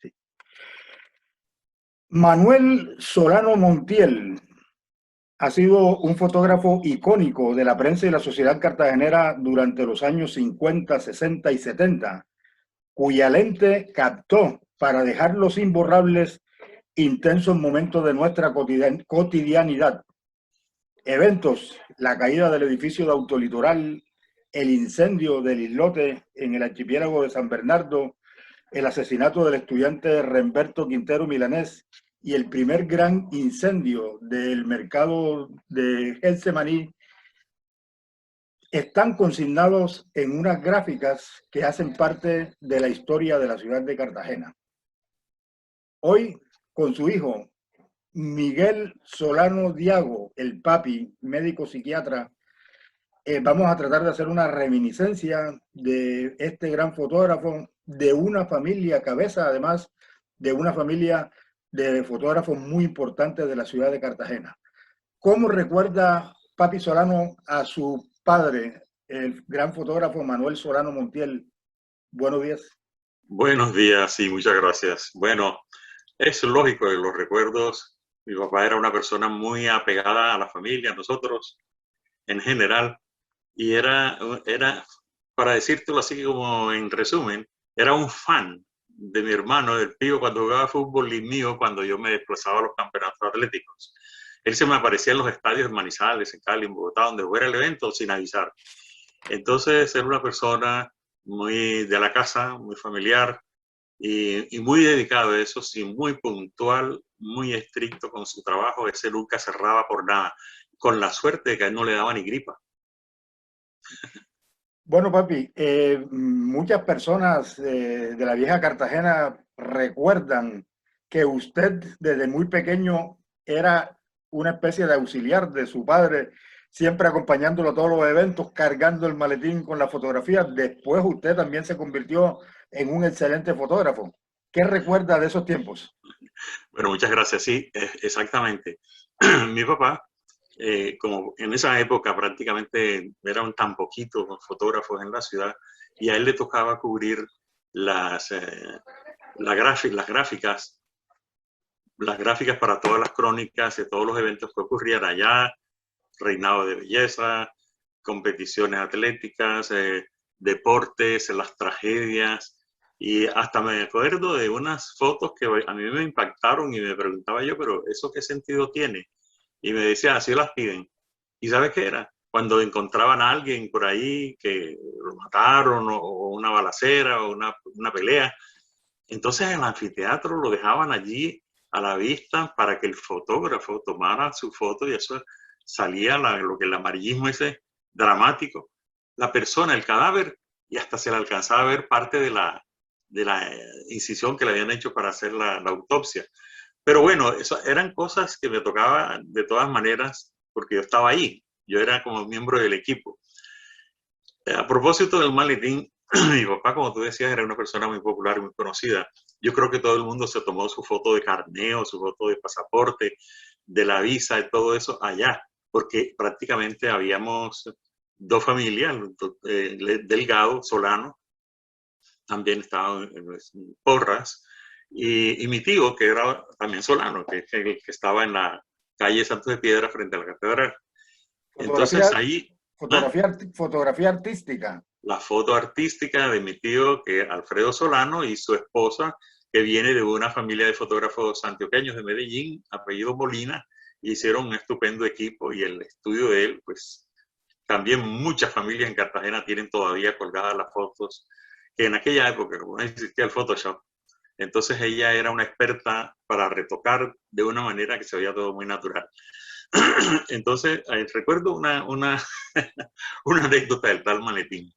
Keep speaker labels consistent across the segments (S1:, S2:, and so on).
S1: Sí. Manuel Solano Montiel ha sido un fotógrafo icónico de la prensa y la sociedad cartagenera durante los años 50, 60 y 70, cuya lente captó para dejar los imborrables intensos momentos de nuestra cotidianidad. Eventos, la caída del edificio de Autolitoral, el incendio del islote en el archipiélago de San Bernardo, el asesinato del estudiante Remberto Quintero Milanés y el primer gran incendio del mercado de Getsemaní están consignados en unas gráficas que hacen parte de la historia de la ciudad de Cartagena. Hoy, con su hijo, Miguel Solano Diago, el papi, médico psiquiatra, vamos a tratar de hacer una reminiscencia de este gran fotógrafo, de una familia, cabeza además de una familia de fotógrafos muy importantes de la ciudad de Cartagena. ¿Cómo recuerda Papi Solano a su padre, el gran fotógrafo Manuel Solano Montiel? Buenos días.
S2: Buenos días y muchas gracias. Bueno, es lógico de los recuerdos. Mi papá era una persona muy apegada a la familia, a nosotros en general, y era, para decírtelo así como en resumen, era un fan de mi hermano, del Pío, cuando jugaba fútbol y mío cuando yo me desplazaba a los campeonatos atléticos. Él se me aparecía en los estadios en Manizales, en Cali, en Bogotá, donde fuera el evento, sin avisar. Entonces era una persona muy de la casa, muy familiar y muy dedicado a eso, sí, muy puntual, muy estricto con su trabajo. Ese nunca cerraba por nada, con la suerte de que a él no le daba ni gripa.
S1: Bueno, papi, muchas personas de la vieja Cartagena recuerdan que usted desde muy pequeño era una especie de auxiliar de su padre, siempre acompañándolo a todos los eventos, cargando el maletín con la fotografía. Después usted también se convirtió en un excelente fotógrafo. ¿Qué recuerda de esos tiempos?
S2: Bueno, muchas gracias. Sí, exactamente. Mi papá, como en esa época prácticamente eran tan poquitos fotógrafos en la ciudad, y a él le tocaba cubrir las, las gráficas para todas las crónicas de todos los eventos que ocurrían allá, reinado de belleza, competiciones atléticas, deportes, las tragedias, y hasta me acuerdo de unas fotos que a mí me impactaron y me preguntaba yo, pero ¿eso qué sentido tiene? Y me decía, así las piden. ¿Y sabes qué era? Cuando encontraban a alguien por ahí que lo mataron o una balacera o una pelea, entonces el anfiteatro lo dejaban allí a la vista para que el fotógrafo tomara su foto y eso salía lo que el amarillismo ese dramático. La persona, el cadáver, y hasta se le alcanzaba a ver parte de la incisión que le habían hecho para hacer la autopsia. Pero bueno, eso eran cosas que me tocaba de todas maneras porque yo estaba ahí, yo era como miembro del equipo. A propósito del maletín, mi papá, como tú decías, era una persona muy popular y muy conocida. Yo creo que todo el mundo se tomó su foto de carneo, su foto de pasaporte, de la visa, y todo eso allá, porque prácticamente habíamos dos familias, Delgado, Solano, también estaba en Porras, y mi tío, que era también Solano, que estaba en la calle Santos de Piedra frente a la catedral. Entonces
S1: Fotografía,
S2: ahí... ¿ah?
S1: fotografía artística.
S2: La foto artística de mi tío, que es Alfredo Solano, y su esposa, que viene de una familia de fotógrafos antioqueños de Medellín, apellido Molina, y hicieron un estupendo equipo, y el estudio de él, pues también muchas familias en Cartagena tienen todavía colgadas las fotos, que en aquella época, como no existía el Photoshop, entonces ella era una experta para retocar de una manera que se veía todo muy natural. Entonces, recuerdo una anécdota del tal maletín.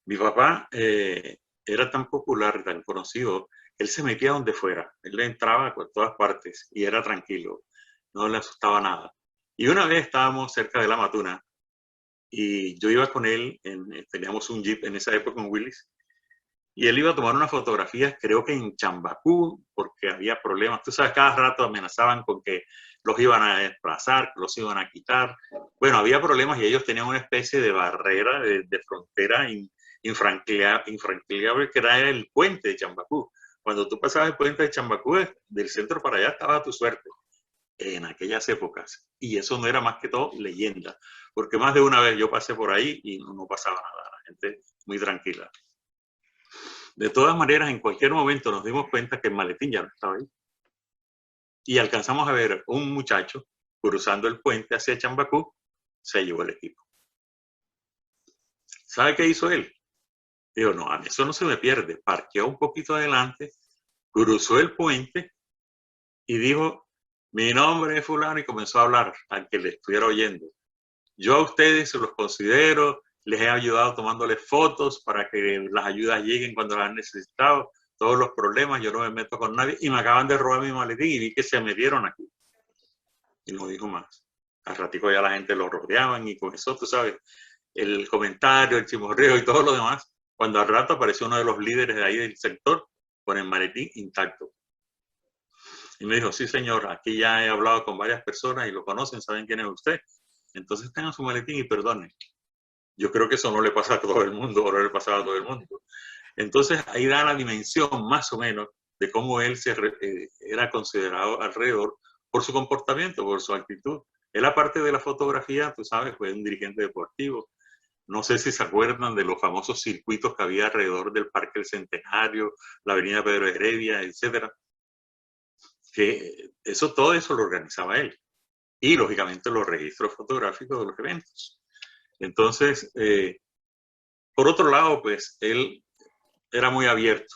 S2: Mi papá era tan popular, tan conocido, él se metía donde fuera, él entraba por todas partes y era tranquilo, no le asustaba nada. Y una vez estábamos cerca de la Matuna y yo iba con él, teníamos un jeep en esa época, un Willys, y él iba a tomar unas fotografías, creo que en Chambacú, porque había problemas. Tú sabes, cada rato amenazaban con que los iban a desplazar, que los iban a quitar. Bueno, había problemas y ellos tenían una especie de barrera, de frontera infranqueable que era el puente de Chambacú. Cuando tú pasabas el puente de Chambacú, del centro para allá estaba tu suerte, en aquellas épocas. Y eso no era más que todo leyenda, porque más de una vez yo pasé por ahí y no pasaba nada, la gente muy tranquila. De todas maneras, en cualquier momento nos dimos cuenta que el maletín ya no estaba ahí. Y alcanzamos a ver un muchacho cruzando el puente hacia Chambacú, se llevó el equipo. ¿Sabe qué hizo él? Digo, no, a mí eso no se me pierde. Parqueó un poquito adelante, cruzó el puente y dijo, mi nombre es fulano, y comenzó a hablar al que le estuviera oyendo. Yo a ustedes se los considero, les he ayudado tomándoles fotos para que las ayudas lleguen cuando las han necesitado, todos los problemas, yo no me meto con nadie, y me acaban de robar mi maletín y vi que se metieron aquí. Y no dijo más. Al ratico ya la gente lo rodeaban y comenzó, tú sabes, el comentario, el chimorreo y todo lo demás, cuando al rato apareció uno de los líderes de ahí del sector con el maletín intacto. Y me dijo, sí señor, aquí ya he hablado con varias personas y lo conocen, saben quién es usted. Entonces tengan su maletín y perdonen. Yo creo que eso no le pasa a todo el mundo, o no le pasaba a todo el mundo. Entonces ahí da la dimensión más o menos de cómo él era considerado alrededor por su comportamiento, por su actitud. Él, aparte de la fotografía, tú sabes, fue un dirigente deportivo. No sé si se acuerdan de los famosos circuitos que había alrededor del Parque del Centenario, la Avenida Pedro Heredia, etcétera. Que todo eso lo organizaba él. Y, lógicamente, los registros fotográficos de los eventos. Entonces, por otro lado, pues, él era muy abierto.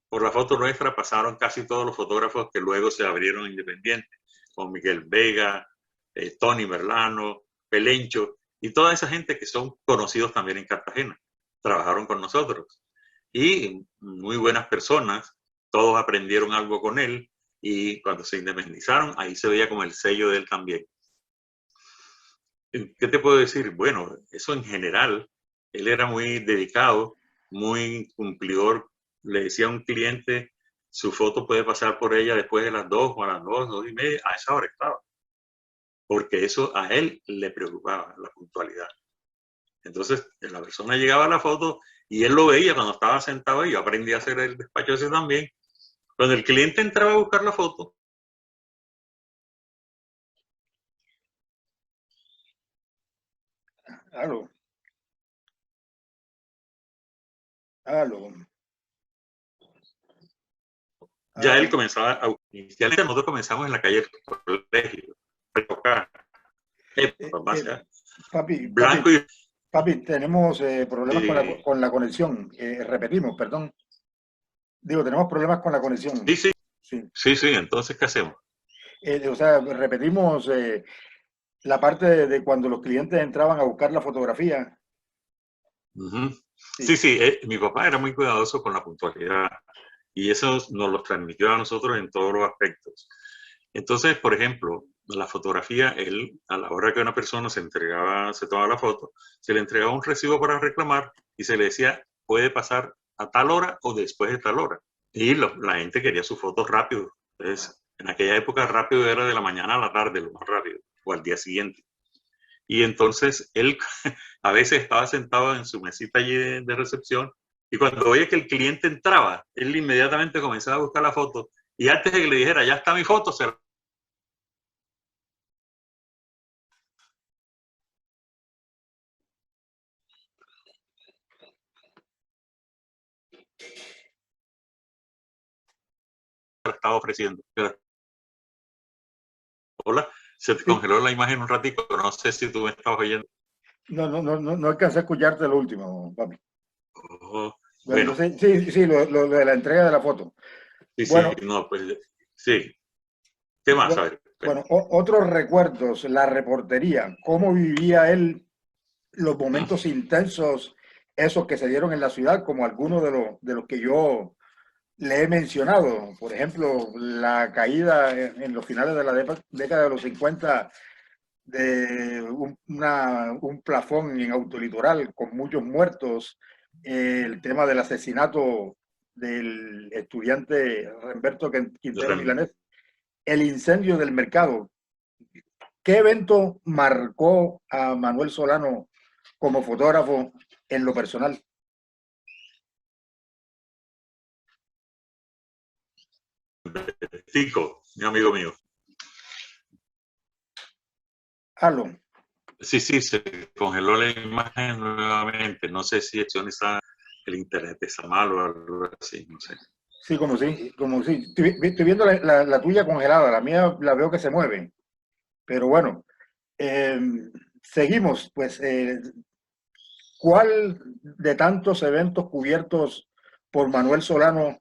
S2: Por la foto nuestra pasaron casi todos los fotógrafos que luego se abrieron independientes, como Miguel Vega, Tony Merlano, Pelencho, y toda esa gente que son conocidos también en Cartagena. Trabajaron con nosotros. Y muy buenas personas, todos aprendieron algo con él, y cuando se independizaron, ahí se veía como el sello de él también. ¿Qué te puedo decir? Bueno, eso en general, él era muy dedicado, muy cumplidor. Le decía a un cliente, su foto puede pasar por ella después de las 2 o a las 2:30, a esa hora estaba. Porque eso a él le preocupaba, la puntualidad. Entonces, la persona llegaba a la foto y él lo veía cuando estaba sentado ahí. Yo aprendí a hacer el despacho ese también. Cuando el cliente entraba a buscar la foto,
S1: Aló. Aló.
S2: ya él
S1: Aló.
S2: comenzaba a... Inicialmente nosotros comenzamos en la calle del colegio, blanco y...
S1: Papi, tenemos problemas con la conexión. Repetimos, perdón. Digo, tenemos problemas con la conexión.
S2: Sí, entonces, ¿qué hacemos?
S1: O sea, repetimos la parte de cuando los clientes entraban a buscar la fotografía.
S2: Sí, mi papá era muy cuidadoso con la puntualidad y eso nos lo transmitió a nosotros en todos los aspectos. Entonces, por ejemplo, la fotografía, él, a la hora que una persona se tomaba la foto, se le entregaba un recibo para reclamar y se le decía, puede pasar a tal hora o después de tal hora. Y la gente quería sus fotos rápido. Entonces, en aquella época rápido era de la mañana a la tarde, lo más rápido, o al día siguiente. Y entonces él a veces estaba sentado en su mesita allí de recepción y cuando veía que el cliente entraba, él inmediatamente comenzaba a buscar la foto y antes de que le dijera, ya está mi foto, se la estaba ofreciendo. Hola, se te congeló la imagen un ratito, no sé si tú me estabas oyendo.
S1: No alcancé a escucharte lo último, papi.
S2: Bueno.
S1: Entonces, sí, lo de la entrega de la foto.
S2: Sí,
S1: bueno,
S2: no, pues sí. ¿Qué más?
S1: Bueno,
S2: a ver.
S1: Otros recuerdos, la reportería, cómo vivía él los momentos intensos, esos que se dieron en la ciudad, como algunos de los que yo le he mencionado. Por ejemplo, la caída en los finales de la década de los 50 de un plafón en Autolitoral con muchos muertos, el tema del asesinato del estudiante Remberto Quintero Milanés, el incendio del mercado. ¿Qué evento marcó a Manuel Solano como fotógrafo en lo personal?
S2: Albertico, mi amigo mío.
S1: Aló.
S2: Sí, sí, se congeló la imagen nuevamente. No sé si el internet está mal o algo así, no sé.
S1: Sí, como si. Estoy viendo la tuya congelada, la mía la veo que se mueve. Pero bueno, eh, seguimos. Pues, ¿cuál de tantos eventos cubiertos por Manuel Solano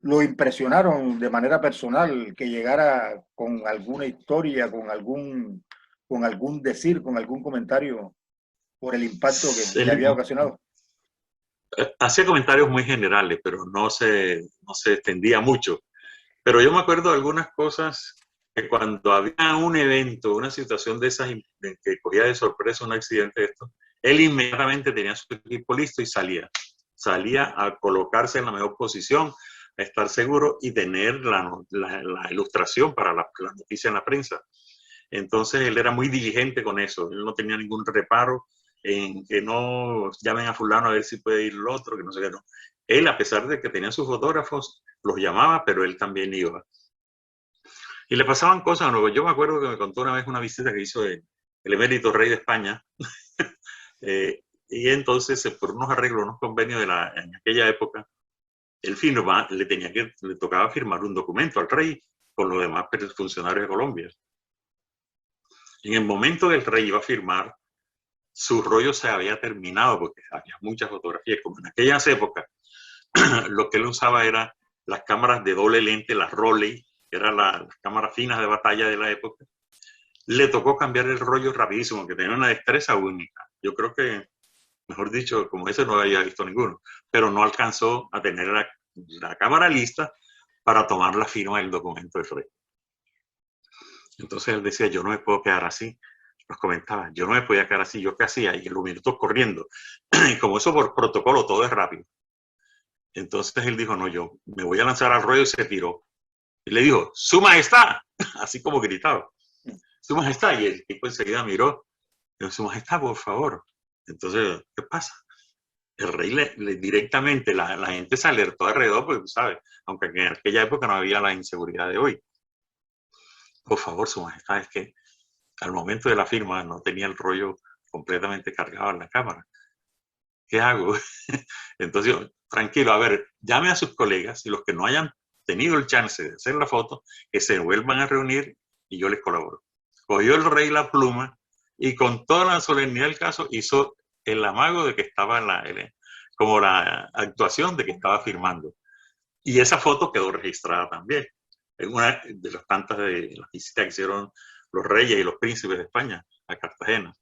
S1: lo impresionaron de manera personal, que llegara con alguna historia, con algún decir, con algún comentario por el impacto que le había
S2: Él
S1: ocasionado?
S2: hacía comentarios muy generales, pero no se extendía mucho. Pero yo me acuerdo de algunas cosas que cuando había un evento, una situación de esas que cogía de sorpresa un accidente de esto, él inmediatamente tenía su equipo listo y salía. Salía a colocarse en la mejor posición, a estar seguro y tener la ilustración para la noticia en la prensa. Entonces él era muy diligente con eso, él no tenía ningún reparo en que no llamen a fulano a ver si puede ir el otro, que no sé qué, no. Él, a pesar de que tenía sus fotógrafos, los llamaba, pero él también iba. Y le pasaban cosas nuevas. Yo me acuerdo que me contó una vez una visita que hizo el emérito rey de España, y entonces por unos arreglos, unos convenios en aquella época, él le tocaba firmar un documento al rey con los demás funcionarios de Colombia. En el momento que el rey iba a firmar, su rollo se había terminado porque había muchas fotografías. Como en aquellas épocas, lo que él usaba era las cámaras de doble lente, las Roley, que eran las cámaras finas de batalla de la época. Le tocó cambiar el rollo rapidísimo, que tenía una destreza única. Yo creo que, mejor dicho, como ese no había visto ninguno, pero no alcanzó a tener la cámara lista para tomar la firma del documento del rey. Entonces él decía, yo no me puedo quedar así. Nos comentaba, yo no me podía quedar así, yo qué hacía, y los minutos corriendo. Y como eso por protocolo, todo es rápido. Entonces él dijo, no, yo me voy a lanzar al ruedo, y se tiró. Y le dijo, ¡Su Majestad! Así como gritaba, ¡Su Majestad! Y el tipo enseguida miró, dijo, ¡Su Majestad, por favor! Entonces, ¿qué pasa? El rey directamente, la gente se alertó alrededor, porque tú sabes, aunque en aquella época no había la inseguridad de hoy. Por favor, Su Majestad, es que al momento de la firma no tenía el rollo completamente cargado en la cámara. ¿Qué hago? Entonces, tranquilo, a ver, llame a sus colegas y los que no hayan tenido el chance de hacer la foto, que se vuelvan a reunir y yo les colaboro. Cogió el rey la pluma y con toda la solemnidad del caso hizo el amago de que estaba como la actuación de que estaba firmando. Y esa foto quedó registrada también. En una de las tantas de las visitas que hicieron los reyes y los príncipes de España a Cartagena.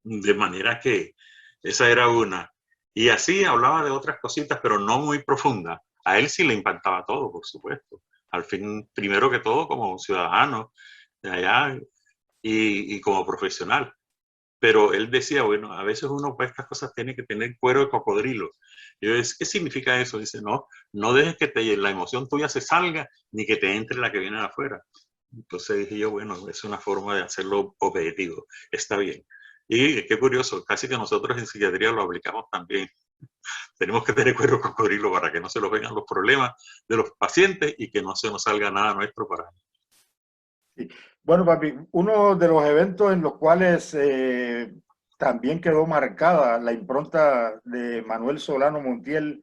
S2: De manera que esa era una. Y así hablaba de otras cositas, pero no muy profundas. A él sí le impactaba todo, por supuesto. Al fin, primero que todo, como ciudadano de allá y como profesional. Pero él decía, bueno, a veces uno para estas cosas tiene que tener cuero de cocodrilo. Y yo decía, ¿qué significa eso? Dice, no, no dejes que la emoción tuya se salga, ni que te entre la que viene de afuera. Entonces dije yo, bueno, es una forma de hacerlo objetivo, está bien. Y qué curioso, casi que nosotros en psiquiatría lo aplicamos también. Tenemos que tener cuero de cocodrilo para que no se nos vengan los problemas de los pacientes y que no se nos salga nada nuestro para...
S1: Sí. Bueno, papi, uno de los eventos en los cuales también quedó marcada la impronta de Manuel Solano Montiel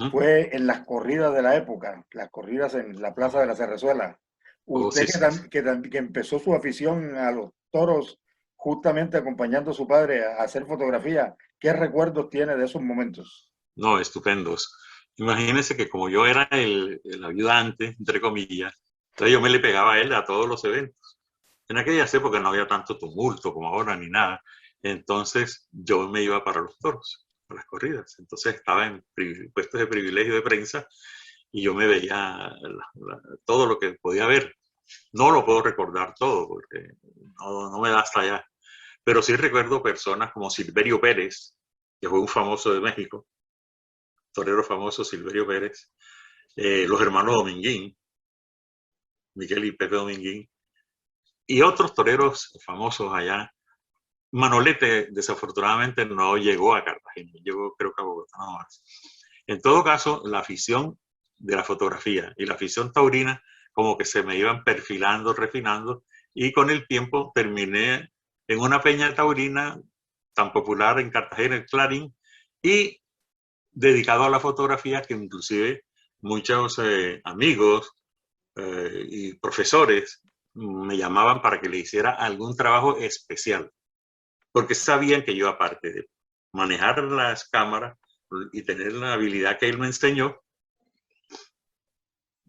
S1: fue en las corridas de la época, las corridas en la Plaza de la Cerrezuela.
S2: Oh,
S1: Usted
S2: sí, sí, sí.
S1: que empezó su afición a los toros justamente acompañando a su padre a hacer fotografía, ¿qué recuerdos tiene de esos momentos?
S2: No, estupendos. Imagínense que como yo era el ayudante, entre comillas, entonces yo me le pegaba a él a todos los eventos. En aquellas épocas no había tanto tumulto como ahora ni nada. Entonces yo me iba para los toros, a las corridas. Entonces estaba en puestos de privilegio de prensa y yo me veía todo lo que podía ver. No lo puedo recordar todo porque no me da hasta allá. Pero sí recuerdo personas como Silverio Pérez, que fue un famoso de México, torero famoso Silverio Pérez, los hermanos Dominguín, Miguel y Pepe Dominguín, y otros toreros famosos allá. Manolete desafortunadamente no llegó a Cartagena, llegó creo que a Bogotá nada más. En todo caso, la afición de la fotografía. Y la afición taurina como que se me iban perfilando, refinando, y con el tiempo terminé en una peña taurina tan popular en Cartagena, el Clarín, y dedicado a la fotografía, que inclusive muchos amigos y profesores me llamaban para que le hiciera algún trabajo especial, porque sabían que yo, aparte de manejar las cámaras y tener la habilidad que él me enseñó.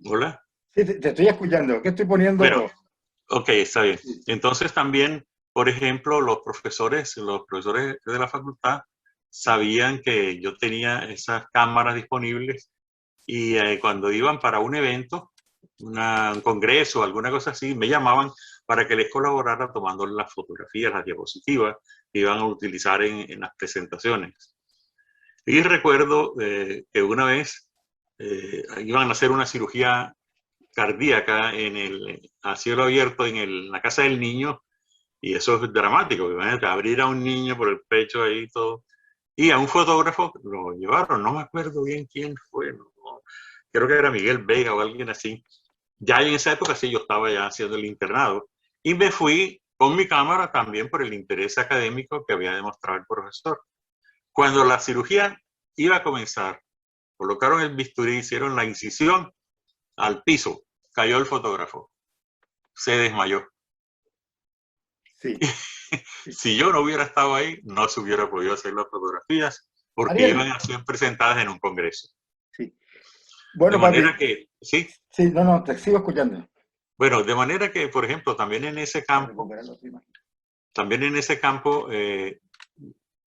S2: Hola.
S1: Sí, te estoy escuchando. ¿Qué estoy poniendo?
S2: Bueno, ok, está bien. Entonces también, por ejemplo, los profesores de la facultad sabían que yo tenía esas cámaras disponibles, y cuando iban para un evento, un congreso, alguna cosa así, me llamaban para que les colaborara tomando las fotografías, las diapositivas que iban a utilizar en las presentaciones. Y recuerdo que una vez iban a hacer una cirugía cardíaca a cielo abierto en la casa del niño, y eso es dramático, imagínate, abrir a un niño por el pecho ahí y todo. Y a un fotógrafo lo llevaron, no me acuerdo bien quién fue, no, creo que era Miguel Vega o alguien así. Ya en esa época sí, yo estaba ya haciendo el internado, y me fui con mi cámara también por el interés académico que había demostrado el profesor. Cuando la cirugía iba a comenzar, colocaron el bisturí, hicieron la incisión al piso, cayó el fotógrafo, se desmayó.
S1: Sí.
S2: Si yo no hubiera estado ahí, no se hubiera podido hacer las fotografías, porque
S1: Ariel.
S2: iban a ser presentadas en un congreso.
S1: Sí.
S2: De
S1: Bueno, papi.
S2: manera que, sí.
S1: Sí, no, te sigo escuchando.
S2: Bueno, de manera que, por ejemplo, también en ese campo,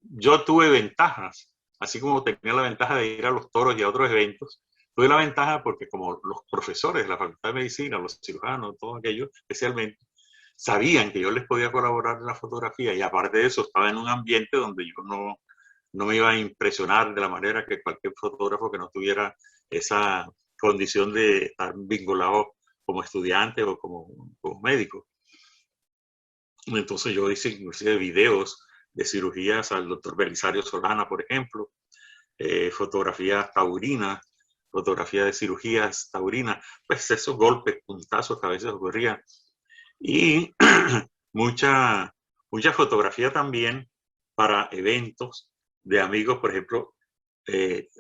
S2: yo tuve ventajas, así como tenía la ventaja de ir a los toros y a otros eventos. Tuve la ventaja porque, como los profesores de la Facultad de Medicina, los cirujanos, todos aquellos especialmente, sabían que yo les podía colaborar en la fotografía, y aparte de eso estaba en un ambiente donde yo no me iba a impresionar de la manera que cualquier fotógrafo que no tuviera esa condición de estar vinculado como estudiante o como médico. Entonces yo hice inclusive videos de cirugías al doctor Belisario Solana, por ejemplo, fotografías taurinas, fotografía de cirugías taurinas, pues esos golpes, puntazos que a veces ocurrían. Y mucha fotografía también para eventos de amigos, por ejemplo,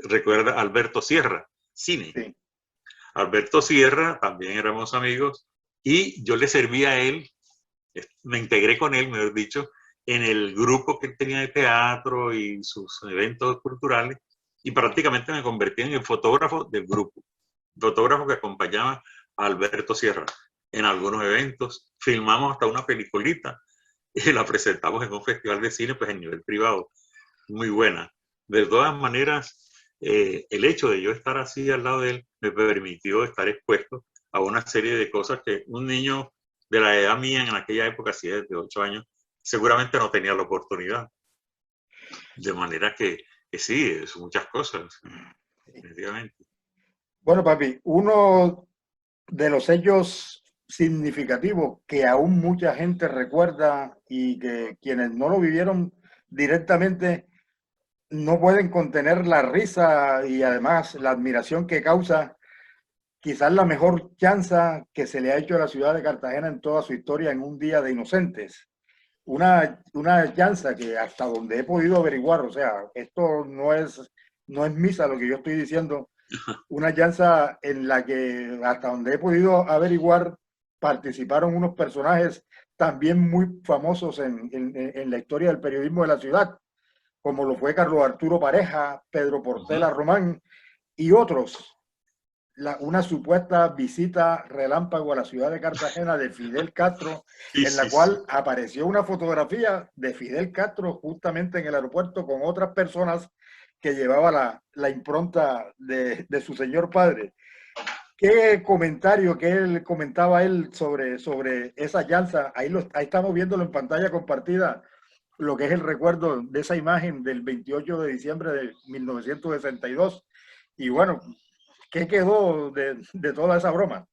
S2: recuerda Alberto Sierra, cine.
S1: Sí.
S2: Alberto Sierra, también éramos amigos, y yo le servía a él, me integré con él, mejor dicho, en el grupo que él tenía de teatro y sus eventos culturales, y prácticamente me convertí en el fotógrafo del grupo, fotógrafo que acompañaba a Alberto Sierra en algunos eventos. Filmamos hasta una peliculita y la presentamos en un festival de cine, pues en nivel privado, muy buena. De todas maneras, el hecho de yo estar así al lado de él me permitió estar expuesto a una serie de cosas que un niño de la edad mía en aquella época, así de 8 años, seguramente no tenía la oportunidad. De manera que sí, son muchas cosas, definitivamente.
S1: Bueno, papi, uno de los hechos significativos que aún mucha gente recuerda y que quienes no lo vivieron directamente no pueden contener la risa y además la admiración que causa quizás la mejor chanza que se le ha hecho a la ciudad de Cartagena en toda su historia en un día de inocentes. Una chanza que hasta donde he podido averiguar, o sea, esto no es misa lo que yo estoy diciendo, una chanza en la que hasta donde he podido averiguar participaron unos personajes también muy famosos en la historia del periodismo de la ciudad, como lo fue Carlos Arturo Pareja, Pedro Portela Román y otros. Una supuesta visita relámpago a la ciudad de Cartagena de Fidel Castro, en la cual apareció una fotografía de Fidel Castro justamente en el aeropuerto con otras personas que llevaba la impronta de su señor padre. ¿Qué comentario que él comentaba él sobre esa llanza? Ahí estamos viéndolo en pantalla compartida, lo que es el recuerdo de esa imagen del 28 de diciembre de 1962. Y bueno, ¿qué quedó de toda esa broma?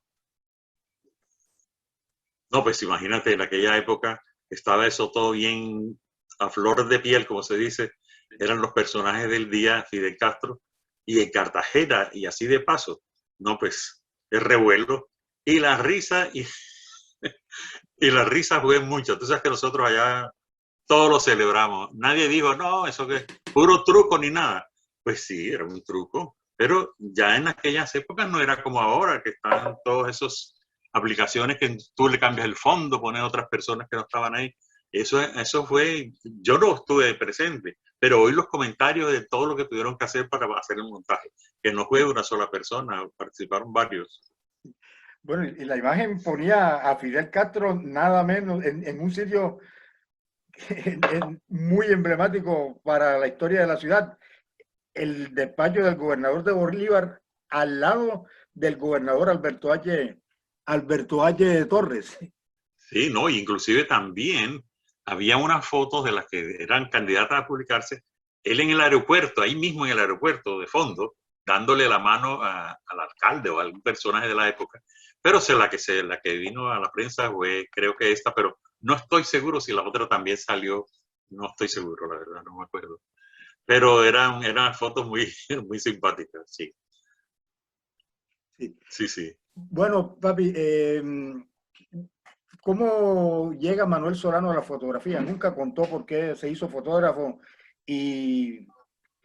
S2: No, pues imagínate, en aquella época estaba eso todo bien a flor de piel, como se dice. Eran los personajes del día, Fidel Castro, y en Cartagena, y así de paso, no, pues, es revuelo. Y la risa, y la risa fue mucho. Tú sabes que nosotros allá todos lo celebramos. Nadie dijo, no, eso que es puro truco ni nada. Pues sí, era un truco. Pero ya en aquellas épocas no era como ahora, que están todas esas aplicaciones que tú le cambias el fondo, pones otras personas que no estaban ahí. Eso fue, yo no estuve presente, pero oí los comentarios de todo lo que tuvieron que hacer para hacer el montaje, que no fue una sola persona, participaron varios.
S1: Bueno, y la imagen ponía a Fidel Castro nada menos en un sitio muy emblemático para la historia de la ciudad, el despacho del gobernador de Bolívar, al lado del gobernador Alberto H. Torres.
S2: Sí, no, inclusive también había unas fotos de las que eran candidatas a publicarse, él en el aeropuerto, ahí mismo en el aeropuerto, de fondo, dándole la mano al alcalde o a algún personaje de la época. Pero la que vino a la prensa fue, creo que esta, pero no estoy seguro si la otra también salió, no estoy seguro, la verdad, no me acuerdo. Pero eran fotos muy, muy simpáticas, sí.
S1: Sí.
S2: Sí, sí.
S1: Bueno, papi, ¿cómo llega Manuel Solano a la fotografía? Nunca contó por qué se hizo fotógrafo y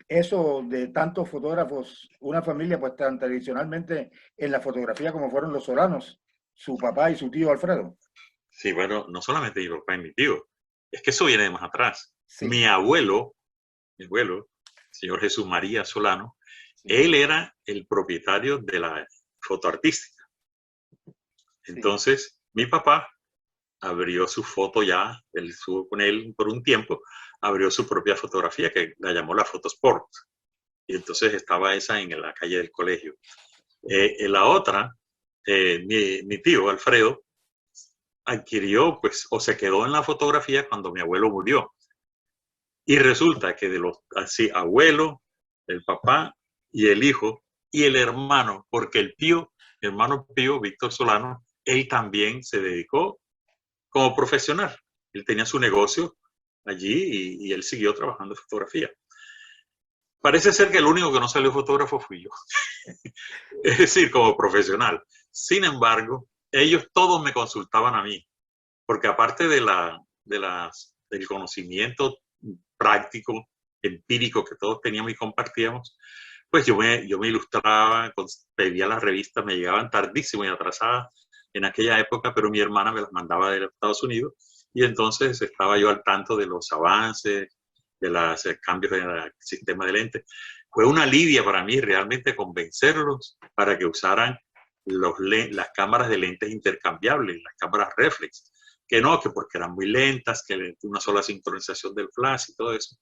S1: eso de tantos fotógrafos, una familia pues tan tradicionalmente en la fotografía como fueron los Solanos, su papá y su tío Alfredo.
S2: Sí, bueno, no solamente mi papá y mi tío, es que eso viene de más atrás.
S1: Sí,
S2: Mi abuelo, señor Jesús María Solano,
S1: sí,
S2: él era el propietario de la foto artística.
S1: sí,
S2: Entonces, mi papá abrió su foto ya, él estuvo con él por un tiempo, abrió su propia fotografía que la llamó la Fotosport. Y entonces estaba esa en la calle del colegio. En la otra, mi tío Alfredo adquirió, pues, o se quedó en la fotografía cuando mi abuelo murió. Y resulta que de los así, abuelo, el papá y el hijo y el hermano, porque el hermano Pío, Víctor Solano, él también se dedicó como profesional. Él tenía su negocio allí y él siguió trabajando en fotografía. Parece ser que el único que no salió fotógrafo fui yo, es decir, como profesional. Sin embargo, ellos todos me consultaban a mí, porque aparte del conocimiento práctico, empírico que todos teníamos y compartíamos, pues yo me ilustraba, pedía las revistas, me llegaban tardísimo y atrasadas en aquella época, pero mi hermana me las mandaba de los Estados Unidos y entonces estaba yo al tanto de los avances, de los cambios del sistema de lentes. Fue una lidia para mí realmente convencerlos para que usaran las cámaras de lentes intercambiables, las cámaras reflex, que no, que porque eran muy lentas, que una sola sincronización del flash y todo eso,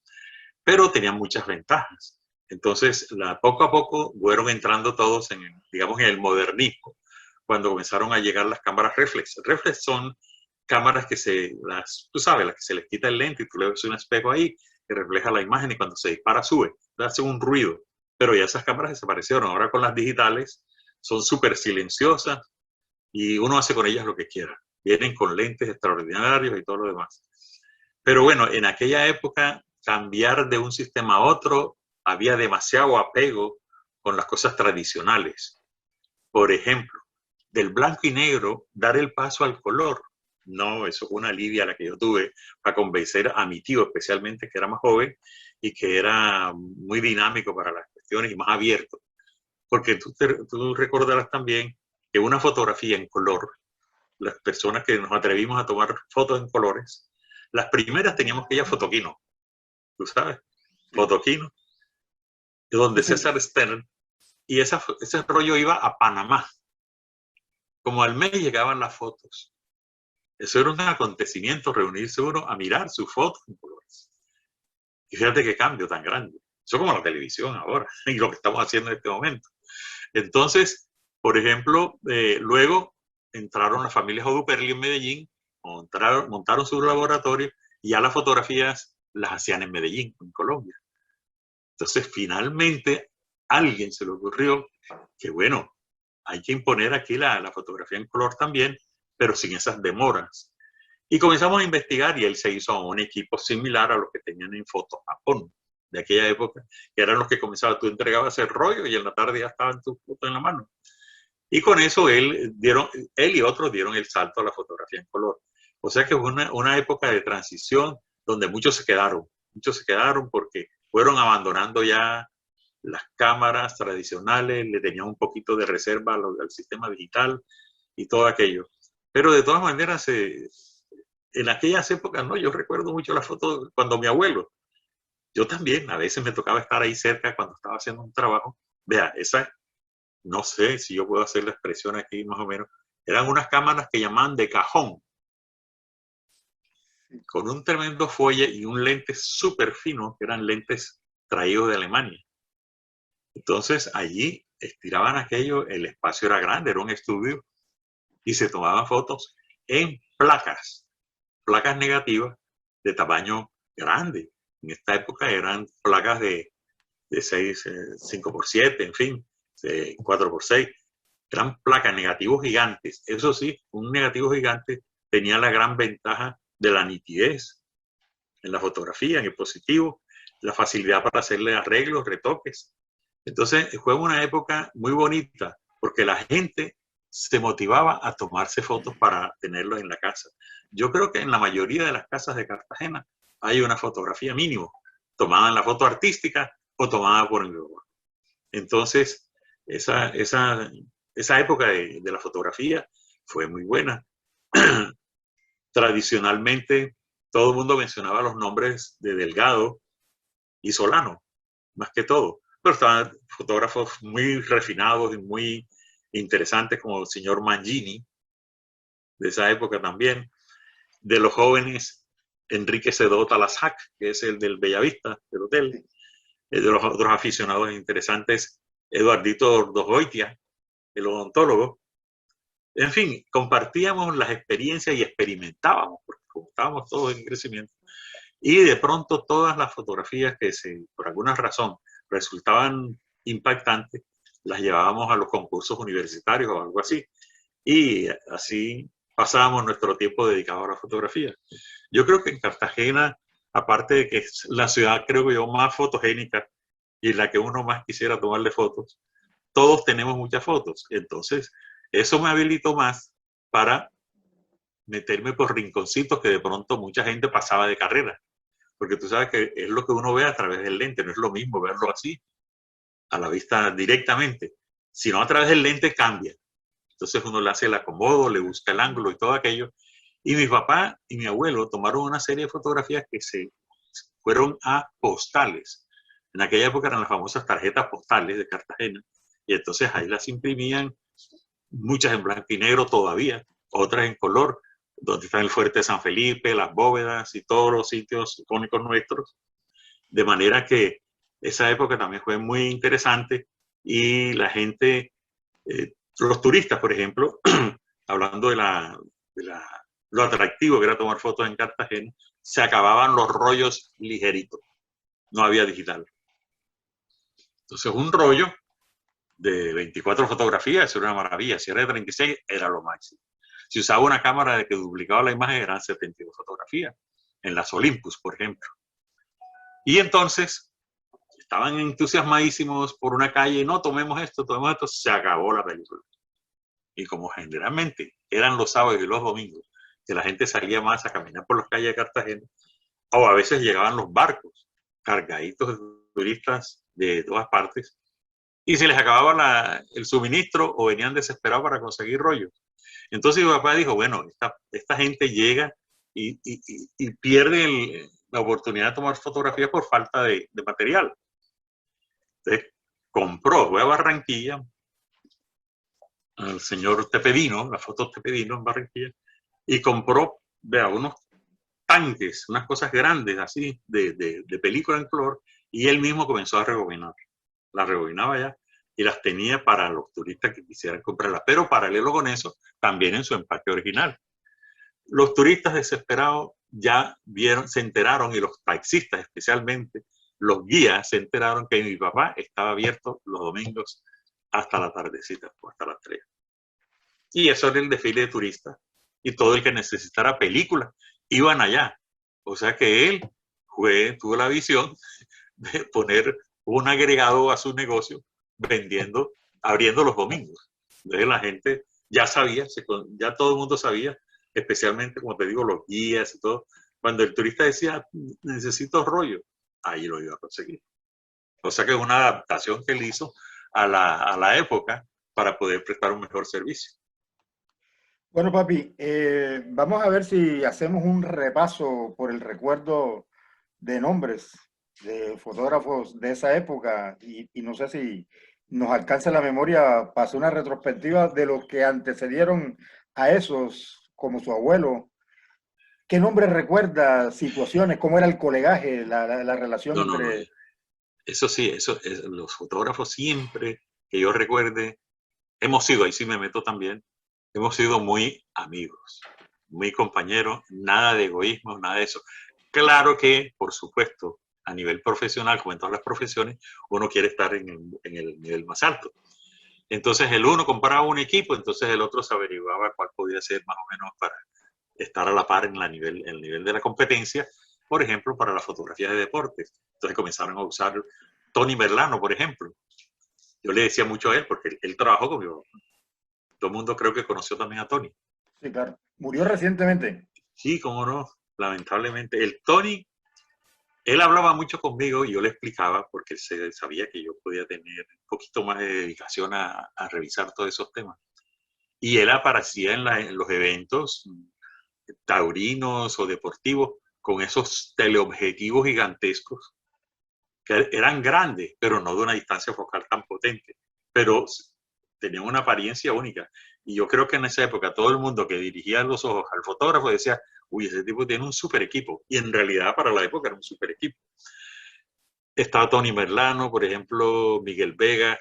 S2: pero tenían muchas ventajas. Entonces, poco a poco fueron entrando todos digamos, en el modernismo, cuando comenzaron a llegar las cámaras reflex. Reflex son cámaras tú sabes, las que se les quita el lente y tú le ves un espejo ahí que refleja la imagen y cuando se dispara sube, hace un ruido. Pero ya esas cámaras desaparecieron. Ahora con las digitales son súper silenciosas y uno hace con ellas lo que quiera. Vienen con lentes extraordinarios y todo lo demás. Pero bueno, en aquella época cambiar de un sistema a otro había demasiado apego con las cosas tradicionales. Por ejemplo, del blanco y negro, dar el paso al color. No, eso fue una lidia la que yo tuve para convencer a mi tío, especialmente que era más joven y que era muy dinámico para las cuestiones y más abierto. Porque tú recordarás también que una fotografía en color, las personas que nos atrevimos a tomar fotos en colores, las primeras teníamos que ir a Fotoquino, tú sabes,
S1: sí,
S2: Fotoquino, donde
S1: sí,
S2: César Stern, y ese rollo iba a Panamá. Como al mes llegaban las fotos. Eso era un acontecimiento, reunirse uno a mirar sus fotos en colores. Y fíjate qué cambio tan grande. Eso como la televisión ahora, y lo que estamos haciendo en este momento. Entonces, por ejemplo, luego entraron las familias Oduperli en Medellín, montaron su laboratorio y ya las fotografías las hacían en Medellín, en Colombia. Entonces, finalmente, a alguien se le ocurrió que, bueno, hay que imponer aquí la fotografía en color también, pero sin esas demoras. Y comenzamos a investigar y él se hizo a un equipo similar a los que tenían en Foto Japón de aquella época, que eran los que comenzaban, tú entregabas el rollo y en la tarde ya estaban tus fotos en la mano. Y con eso él y otros dieron el salto a la fotografía en color. O sea que fue una época de transición donde muchos se quedaron porque fueron abandonando ya las cámaras tradicionales, le tenían un poquito de reserva al sistema digital y todo aquello. Pero de todas maneras, en aquellas épocas, ¿no? Yo recuerdo mucho las fotos cuando mi abuelo, yo también, a veces me tocaba estar ahí cerca cuando estaba haciendo un trabajo. Vea, esa, no sé si yo puedo hacer la expresión aquí más o menos, eran unas cámaras que llamaban de cajón, con un tremendo fuelle y un lente súper fino, que eran lentes traídos de Alemania. Entonces allí estiraban aquello, el espacio era grande, era un estudio, y se tomaban fotos en placas negativas de tamaño grande. En esta época eran placas de 6, 5x7, en fin, 4x6. Eran placas, negativos gigantes. Eso sí, un negativo gigante tenía la gran ventaja de la nitidez en la fotografía, en el positivo, la facilidad para hacerle arreglos, retoques. Entonces fue una época muy bonita porque la gente se motivaba a tomarse fotos para tenerlos en la casa. Yo creo que en la mayoría de las casas de Cartagena hay una fotografía mínimo, tomada en la foto artística o tomada por el lugar. Entonces, esa época de la fotografía fue muy buena. Tradicionalmente, todo el mundo mencionaba los nombres de Delgado y Solano, más que todo. Pero estaban fotógrafos muy refinados y muy interesantes, como el señor Mangini, de esa época también. De los jóvenes, Enrique Sedó Talasac, que es el del Bellavista, del hotel. De los otros aficionados interesantes, Eduardito Ordogoitia, el odontólogo. En fin, compartíamos las experiencias y experimentábamos, porque como estábamos todos en crecimiento. Y de pronto todas las fotografías que por alguna razón resultaban impactantes, las llevábamos a los concursos universitarios o algo así. Y así pasábamos nuestro tiempo dedicado a la fotografía. Yo creo que en Cartagena, aparte de que es la ciudad, creo yo, más fotogénica y la que uno más quisiera tomarle fotos, todos tenemos muchas fotos. Entonces, eso me habilitó más para meterme por rinconcitos que de pronto mucha gente pasaba de carrera. Porque tú sabes que es lo que uno ve a través del lente, no es lo mismo verlo así, a la vista directamente, sino a través del lente cambia. Entonces uno le hace el acomodo, le busca el ángulo y todo aquello. Y mi papá y mi abuelo tomaron una serie de fotografías que se fueron a postales. En aquella época eran las famosas tarjetas postales de Cartagena, y entonces ahí las imprimían, muchas en blanco y negro todavía, otras en color, donde está el Fuerte de San Felipe, las bóvedas y todos los sitios icónicos nuestros. De manera que esa época también fue muy interesante y la gente, los turistas, por ejemplo, hablando de lo atractivo que era tomar fotos en Cartagena, se acababan los rollos ligeritos, no había digital. Entonces un rollo de 24 fotografías, eso era una maravilla. Si era de 36, era lo máximo. Si usaba una cámara de que duplicaba la imagen, eran 72 fotografías, en las Olympus, por ejemplo. Y entonces, estaban entusiasmadísimos por una calle, no, tomemos esto, se acabó la película. Y como generalmente eran los sábados y los domingos, que la gente salía más a caminar por las calles de Cartagena, o a veces llegaban los barcos cargaditos de turistas de todas partes, y se les acababa el suministro o venían desesperados para conseguir rollos. Entonces mi papá dijo, bueno, esta gente llega y pierde la oportunidad de tomar fotografías por falta de material. Entonces fue a Barranquilla, al señor Tepedino, la foto Tepedino en Barranquilla, y compró, vea, unos tanques, unas cosas grandes así, de película en color, y él mismo comenzó a rebobinar. Las rebobinaba ya y las tenía para los turistas que quisieran comprarlas. Pero paralelo con eso, también en su empaque original. Los turistas desesperados ya se enteraron, y los taxistas especialmente, los guías se enteraron que mi papá estaba abierto los domingos hasta la tardecita, o hasta las 3. Y eso era el desfile de turistas. Y todo el que necesitara películas iban allá. O sea que él tuvo la visión de poner un agregado a su negocio abriendo los domingos. Entonces la gente ya sabía, ya todo el mundo sabía, especialmente, como te digo, los guías y todo. Cuando el turista decía, necesito rollo, ahí lo iba a conseguir. O sea que es una adaptación que él hizo a la época para poder prestar un mejor servicio.
S1: Bueno, papi, vamos a ver si hacemos un repaso por el recuerdo de nombres de fotógrafos de esa época y no sé si nos alcanza la memoria para hacer una retrospectiva de los que antecedieron a esos, como su abuelo. ¿Qué nombre recuerda? Situaciones, cómo era el colegaje, la relación
S2: No, no, no.
S1: entre...
S2: Eso sí, los fotógrafos siempre que yo recuerde, hemos sido, ahí sí me meto también, hemos sido muy amigos, muy compañeros, nada de egoísmo, nada de eso. Claro que, por supuesto, a nivel profesional, como en todas las profesiones, uno quiere estar en el nivel más alto. Entonces el uno compraba un equipo, entonces el otro se averiguaba cuál podía ser más o menos para estar a la par en el nivel de la competencia, por ejemplo, para las fotografías de deportes. Entonces comenzaron a usar Tony Merlano, por ejemplo. Yo le decía mucho a él, porque él trabajó conmigo. Todo el mundo creo que conoció también a Tony.
S1: Sí, claro. Murió recientemente.
S2: Sí, cómo no, lamentablemente. El Tony, él hablaba mucho conmigo y yo le explicaba, porque él sabía que yo podía tener un poquito más de dedicación a revisar todos esos temas. Y él aparecía en los eventos taurinos o deportivos con esos teleobjetivos gigantescos que eran grandes, pero no de una distancia focal tan potente, pero tenían una apariencia única. Y yo creo que en esa época todo el mundo que dirigía los ojos al fotógrafo decía, uy, ese tipo tiene un super equipo. Y en realidad para la época era un super equipo. Estaba Tony Merlano, por ejemplo, Miguel Vega,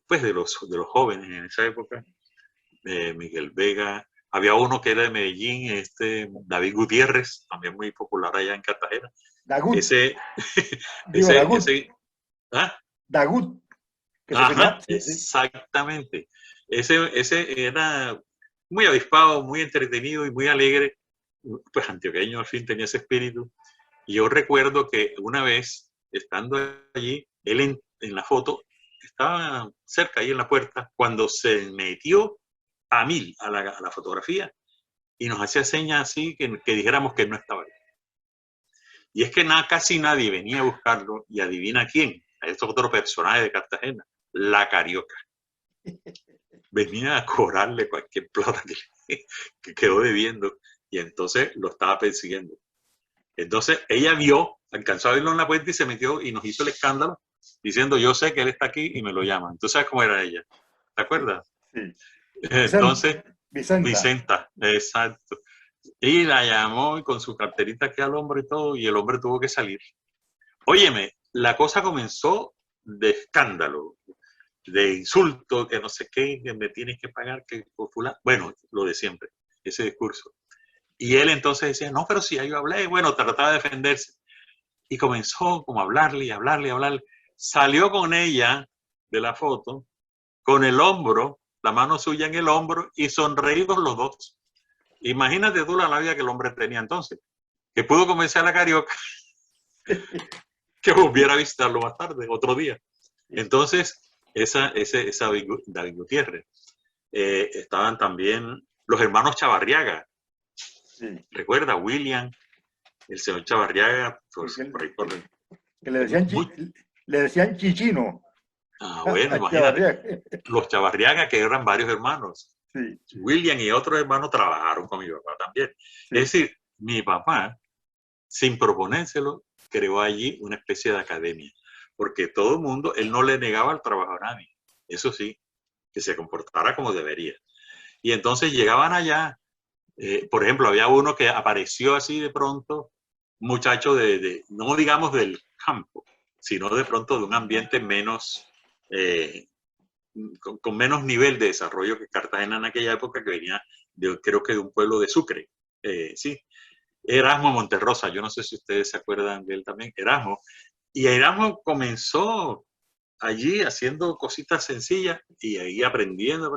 S2: pues de los jóvenes en esa época, Miguel Vega. Había uno que era de Medellín, David Gutiérrez, también muy popular allá en Cartagena.
S1: Dagut,
S2: Ese,
S1: digo, Dagut,
S2: ¿ah?
S1: Dagut, que se
S2: Ajá,
S1: firma, sí, sí.
S2: exactamente. Ese era muy avispado, muy entretenido y muy alegre. Pues antioqueño al fin tenía ese espíritu. Y yo recuerdo que una vez, estando allí, él en la foto estaba cerca ahí en la puerta, cuando se metió a mil a la fotografía y nos hacía señas así que dijéramos que no estaba ahí. Y es que casi nadie venía a buscarlo y adivina quién. Este otro personaje de Cartagena, la Carioca. Venía a cobrarle cualquier plata que quedó debiendo y entonces lo estaba persiguiendo. Entonces ella vio, alcanzó a verlo en la puerta y se metió y nos hizo el escándalo diciendo yo sé que él está aquí y me lo llama. Entonces, ¿sabes cómo era ella? ¿Te acuerdas?
S1: Sí.
S2: Entonces,
S1: Vicenta.
S2: Vicenta, exacto. Y la llamó y con su carterita aquí al hombro y todo, y el hombre tuvo que salir. Óyeme, la cosa comenzó de escándalo, de insulto, que no sé qué, que me tienes que pagar, que fulano. Bueno, lo de siempre, ese discurso. Y él entonces decía, no, pero si ya yo hablé, bueno, trataba de defenderse. Y comenzó como a hablarle y hablarle y hablarle. Salió con ella de la foto, con el hombro, la mano suya en el hombro y sonreídos los dos. Imagínate tú la labia que el hombre tenía entonces, que pudo convencer a la Carioca que volviera a visitarlo más tarde, otro día. Entonces, esa David Gutiérrez. Estaban también los hermanos Chavarriaga.
S1: Sí.
S2: Recuerda, William, el señor Chavarriaga, pues,
S1: Sí,
S2: por ahí por
S1: que le decían Chichino.
S2: bueno, imagínate. Los Chavarriaga, que eran varios hermanos.
S1: Sí,
S2: William y otros hermanos trabajaron con mi papá también.
S1: sí.
S2: Es decir, mi papá, sin proponérselo, creó allí una especie de academia. Porque todo el mundo, él no le negaba el trabajo a nadie. Eso sí, que se comportara como debería. Y entonces llegaban allá, por ejemplo, había uno que apareció así de pronto, un muchacho no digamos del campo, sino de pronto de un ambiente menos, con menos nivel de desarrollo que Cartagena en aquella época, que venía, creo que de un pueblo de Sucre. Sí, Erasmo Monterrosa, yo no sé si ustedes se acuerdan de él también, Erasmo. Y Erasmo comenzó allí haciendo cositas sencillas y ahí aprendiendo,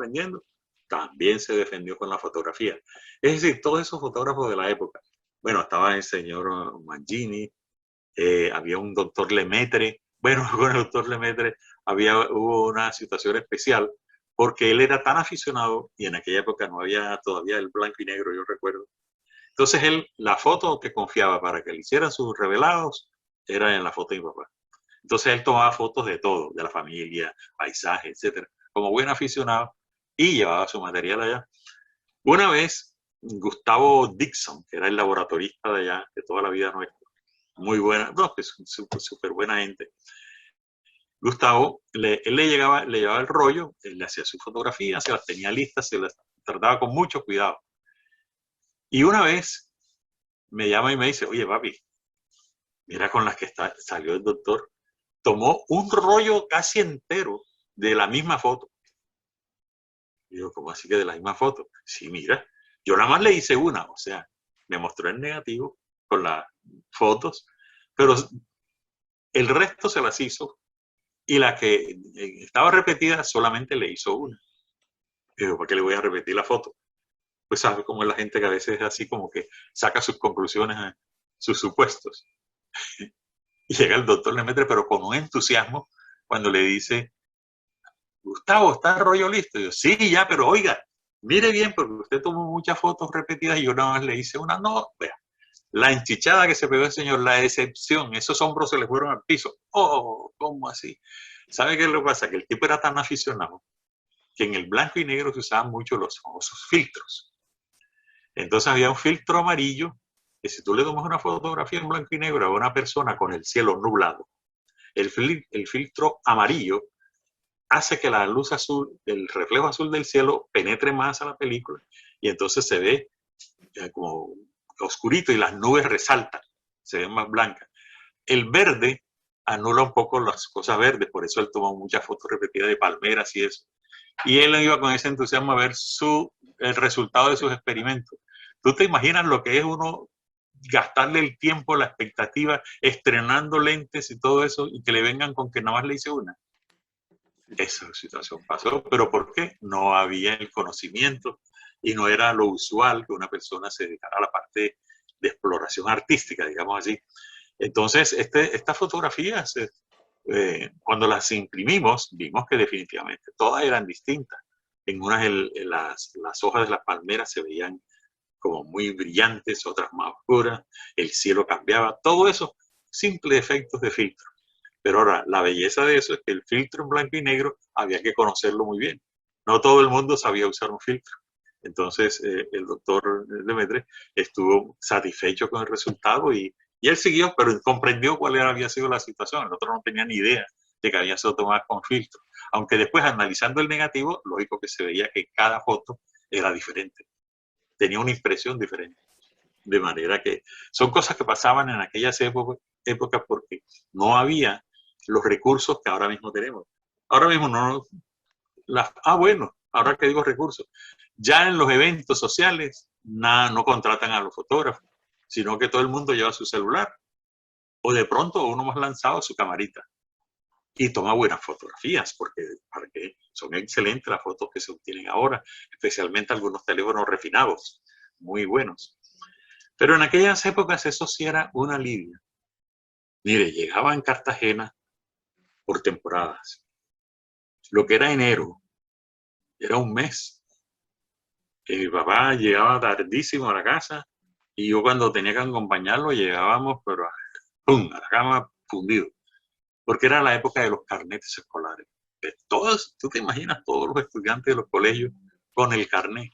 S2: también se defendió con la fotografía. Es decir, todos esos fotógrafos de la época. Bueno, estaba el señor Mangini, había un doctor Lemaitre. Bueno, con el doctor Lemaitre hubo una situación especial porque él era tan aficionado, y en aquella época no había todavía el blanco y negro, yo recuerdo. Entonces él, la foto que confiaba para que le hicieran sus revelados, era en la foto de mi papá. Entonces él tomaba fotos de todo, de la familia, paisajes, etcétera, como buen aficionado, y llevaba su material allá. Una vez, Gustavo Dixon, que era el laboratorista de allá, de toda la vida nuestra, muy buena, no, que es súper buena gente. Gustavo, él le llevaba el rollo, él le hacía sus fotografías, se las tenía listas, se las trataba con mucho cuidado. Y una vez me llama y me dice, oye papi, mira con las que salió el doctor, tomó un rollo casi entero de la misma foto. Y yo, ¿cómo así que de la misma foto? Sí, mira, yo nada más le hice una, o sea, me mostró el negativo con las fotos, pero el resto se las hizo y la que estaba repetida solamente le hizo una. Y yo, ¿para qué le voy a repetir la foto? Pues sabe cómo es la gente que a veces es así como que saca sus conclusiones, sus supuestos. Y llega el doctor Lemaitre, pero con un entusiasmo, cuando le dice, Gustavo, ¿está el rollo listo? Y yo, sí, ya, pero oiga, mire bien, porque usted tomó muchas fotos repetidas y yo nada más le hice una. No, vea, la enchichada que se pegó el señor, la decepción, esos hombros se le fueron al piso. Oh, ¿cómo así? ¿Sabe qué es lo que pasa? Que el tipo era tan aficionado que en el blanco y negro se usaban mucho los famosos filtros. Entonces había un filtro amarillo que si tú le tomas una fotografía en blanco y negro a una persona con el cielo nublado, el filtro amarillo hace que la luz azul, el reflejo azul del cielo penetre más a la película y entonces se ve como oscurito y las nubes resaltan, se ven más blancas. El verde anula un poco las cosas verdes, por eso él tomó muchas fotos repetidas de palmeras y eso. Y él iba con ese entusiasmo a ver el resultado de sus experimentos. ¿Tú te imaginas lo que es uno gastarle el tiempo, la expectativa, estrenando lentes y todo eso, y que le vengan con que nada más le hice una? Esa situación pasó, pero ¿por qué? No había el conocimiento y no era lo usual que una persona se dedicara a la parte de exploración artística, digamos así. Entonces, estas fotografías, cuando las imprimimos, vimos que definitivamente todas eran distintas. En unas las hojas de las palmeras se veían como muy brillantes, otras más oscuras, el cielo cambiaba, todo eso, simples efectos de filtro. Pero ahora, la belleza de eso es que el filtro en blanco y negro había que conocerlo muy bien. No todo el mundo sabía usar un filtro. Entonces, el doctor Lemaitre estuvo satisfecho con el resultado y él siguió, pero comprendió cuál había sido la situación. El otro no tenía ni idea de que había sido tomada con filtro. Aunque después, analizando el negativo, lógico que se veía que cada foto era diferente. Tenía una impresión diferente. De manera que son cosas que pasaban en aquellas épocas porque no había los recursos que ahora mismo tenemos. Ahora mismo no... bueno, ahora que digo recursos. Ya en los eventos sociales no contratan a los fotógrafos, sino que todo el mundo lleva su celular. O de pronto uno más lanzado su camarita. Y toma buenas fotografías, porque son excelentes las fotos que se obtienen ahora, especialmente algunos teléfonos refinados, muy buenos. Pero en aquellas épocas eso sí era un alivio. Mire, llegaba en Cartagena por temporadas. Lo que era enero era un mes. Mi papá llegaba tardísimo a la casa y yo cuando tenía que acompañarlo llegábamos, pero ¡pum!, a la cama fundido. Porque era la época de los carnetes escolares. Todos, tú te imaginas todos los estudiantes de los colegios con el carnet.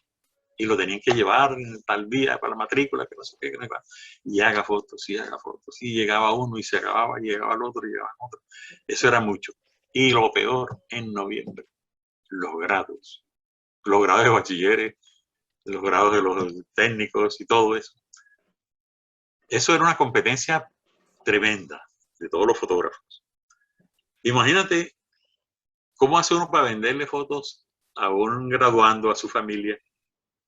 S2: Y lo tenían que llevar tal día para la matrícula, que no sé qué, y haga fotos, y haga fotos. Y llegaba uno y se acababa, y llegaba el otro, y llegaba el otro. Eso era mucho. Y lo peor, en noviembre, los grados de bachilleres, los grados de los técnicos y todo eso. Eso era una competencia tremenda de todos los fotógrafos. Imagínate cómo hace uno para venderle fotos a un graduando, a su familia,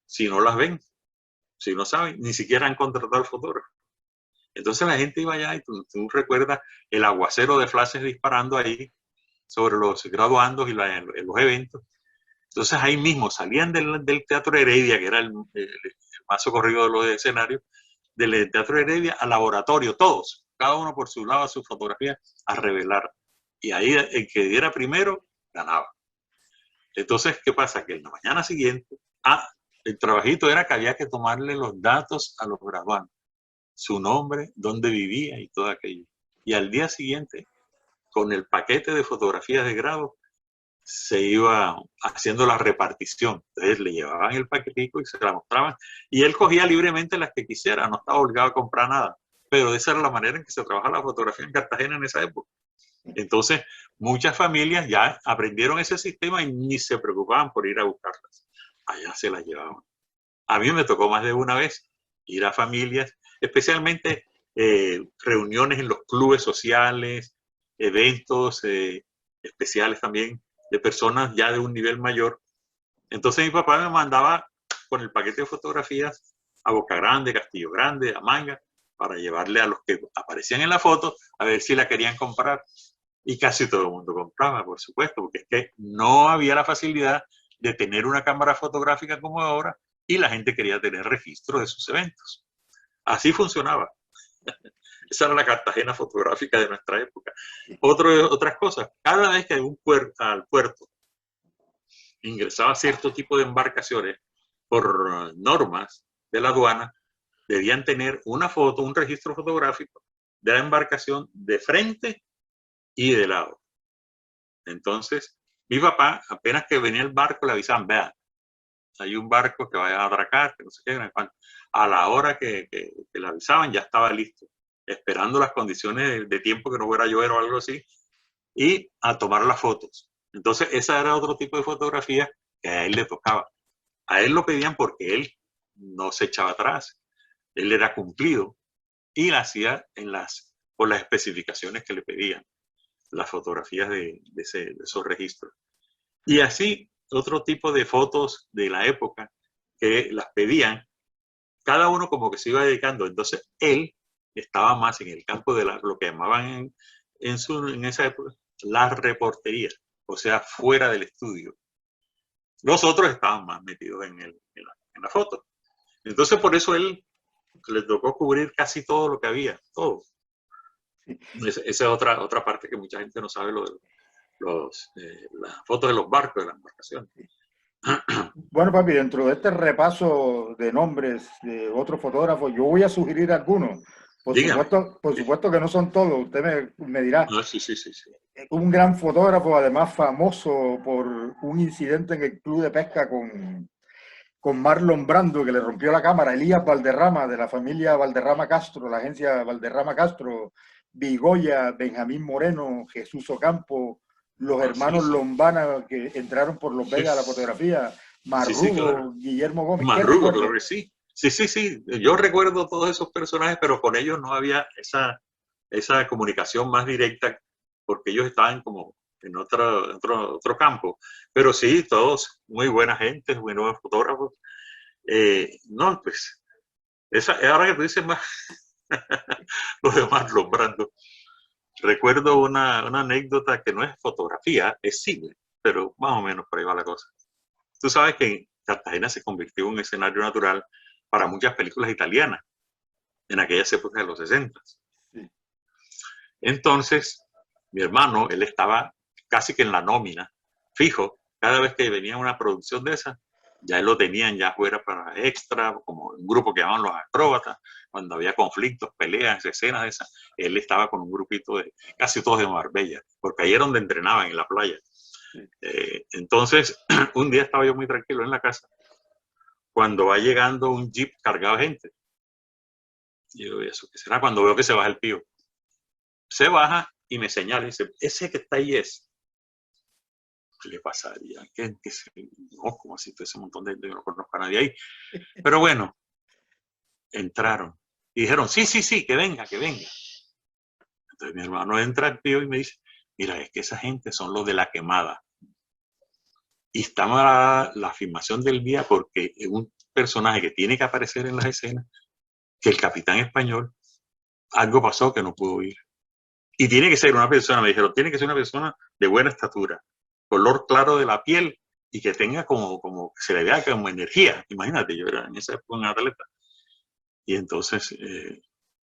S2: si no las ven, si no saben, ni siquiera han contratado al fotógrafo. Entonces la gente iba allá y tú recuerdas el aguacero de flashes disparando ahí sobre los graduandos y los eventos. Entonces ahí mismo salían del Teatro Heredia, que era el más socorrido de los escenarios, del Teatro Heredia al laboratorio, todos, cada uno por su lado, su fotografía, a revelar. Y ahí el que diera primero, ganaba. Entonces, ¿qué pasa? Que en la mañana siguiente, el trabajito era que había que tomarle los datos a los graduandos, su nombre, dónde vivía y todo aquello. Y al día siguiente, con el paquete de fotografías de grado, se iba haciendo la repartición. Entonces le llevaban el paquetico y se la mostraban. Y él cogía libremente las que quisiera, no estaba obligado a comprar nada. Pero esa era la manera en que se trabajaba la fotografía en Cartagena en esa época. Entonces, muchas familias ya aprendieron ese sistema y ni se preocupaban por ir a buscarlas. Allá se las llevaban. A mí me tocó más de una vez ir a familias, especialmente reuniones en los clubes sociales, eventos especiales también de personas ya de un nivel mayor. Entonces mi papá me mandaba con el paquete de fotografías a Boca Grande, Castillo Grande, a Manga, para llevarle a los que aparecían en la foto a ver si la querían comprar. Y casi todo el mundo compraba, por supuesto, porque es que no había la facilidad de tener una cámara fotográfica como ahora y la gente quería tener registro de sus eventos. Así funcionaba. Esa era la Cartagena fotográfica de nuestra época. Otras cosas, cada vez que al puerto ingresaba cierto tipo de embarcaciones, por normas de la aduana, debían tener una foto, un registro fotográfico de la embarcación de frente y de lado. Entonces, mi papá, apenas que venía el barco, le avisaban, vean, hay un barco que vaya a atracar, que no sé qué. A la hora que le avisaban, ya estaba listo, esperando las condiciones de tiempo, que no fuera a llover o algo así, y a tomar las fotos. Entonces, esa era otro tipo de fotografía que a él le tocaba. A él lo pedían porque él no se echaba atrás, él era cumplido y la hacía por las especificaciones que le pedían, las fotografías de esos registros. Y así, otro tipo de fotos de la época que las pedían, cada uno como que se iba dedicando. Entonces, él estaba más en el campo de lo que llamaban en esa época la reportería, o sea, fuera del estudio. Los otros estaban más metidos en la foto. Entonces, por eso él le tocó cubrir casi todo lo que había, todo. Esa es otra parte que mucha gente no sabe, las fotos de los barcos, de las embarcaciones.
S1: Bueno, papi, dentro de este repaso de nombres de otros fotógrafos, yo voy a sugerir algunos. Por supuesto que no son todos, usted me dirá.
S2: No, sí.
S1: Un gran fotógrafo, además famoso por un incidente en el club de pesca con Marlon Brando, que le rompió la cámara, Elías Valderrama, de la familia Valderrama Castro, la agencia Valderrama Castro, Vigoya, Benjamín Moreno, Jesús Ocampo, los hermanos Lombana, que entraron por Los Vegas a la fotografía, Marrugo,
S2: claro.
S1: Guillermo Gómez.
S2: Marrugo, claro que sí. Sí. Yo recuerdo todos esos personajes, pero con ellos no había esa comunicación más directa, porque ellos estaban como en otro campo. Pero sí, todos muy buena gente, muy buenos fotógrafos. No, pues, ahora que tú dices más, lo de Marlon Brando, recuerdo una anécdota que no es fotografía, es cine, pero más o menos por ahí va la cosa. Tú sabes que Cartagena se convirtió en un escenario natural para muchas películas italianas en aquellas épocas de los 60.
S1: Sí.
S2: Entonces, mi hermano, él estaba casi que en la nómina, fijo, cada vez que venía una producción de esa, ya él lo tenían ya fuera para extra, como un grupo que llamaban los acróbatas, cuando había conflictos, peleas, escenas de esas, él estaba con un grupito de casi todos de Marbella, porque ahí era donde entrenaban, en la playa. Entonces, un día estaba yo muy tranquilo en la casa, cuando va llegando un jeep cargado de gente. Y yo, ¿eso qué será? Cuando veo que se baja el pío. Se baja y me señala y dice, ese que está ahí es. ¿Qué le pasaría? No, como así, todo ese montón de gente, yo no conozco a nadie ahí. Pero bueno, entraron y dijeron, sí, que venga. Entonces mi hermano entra al pío y me dice, mira, es que esa gente son los de La Quemada. Y está la filmación del día porque es un personaje que tiene que aparecer en las escenas, que el capitán español, algo pasó que no pudo ir. Y tiene que ser una persona, me dijeron, tiene que ser una persona de buena estatura, color claro de la piel y que tenga como que se le vea como energía. Imagínate, yo era en esa época un atleta. Y entonces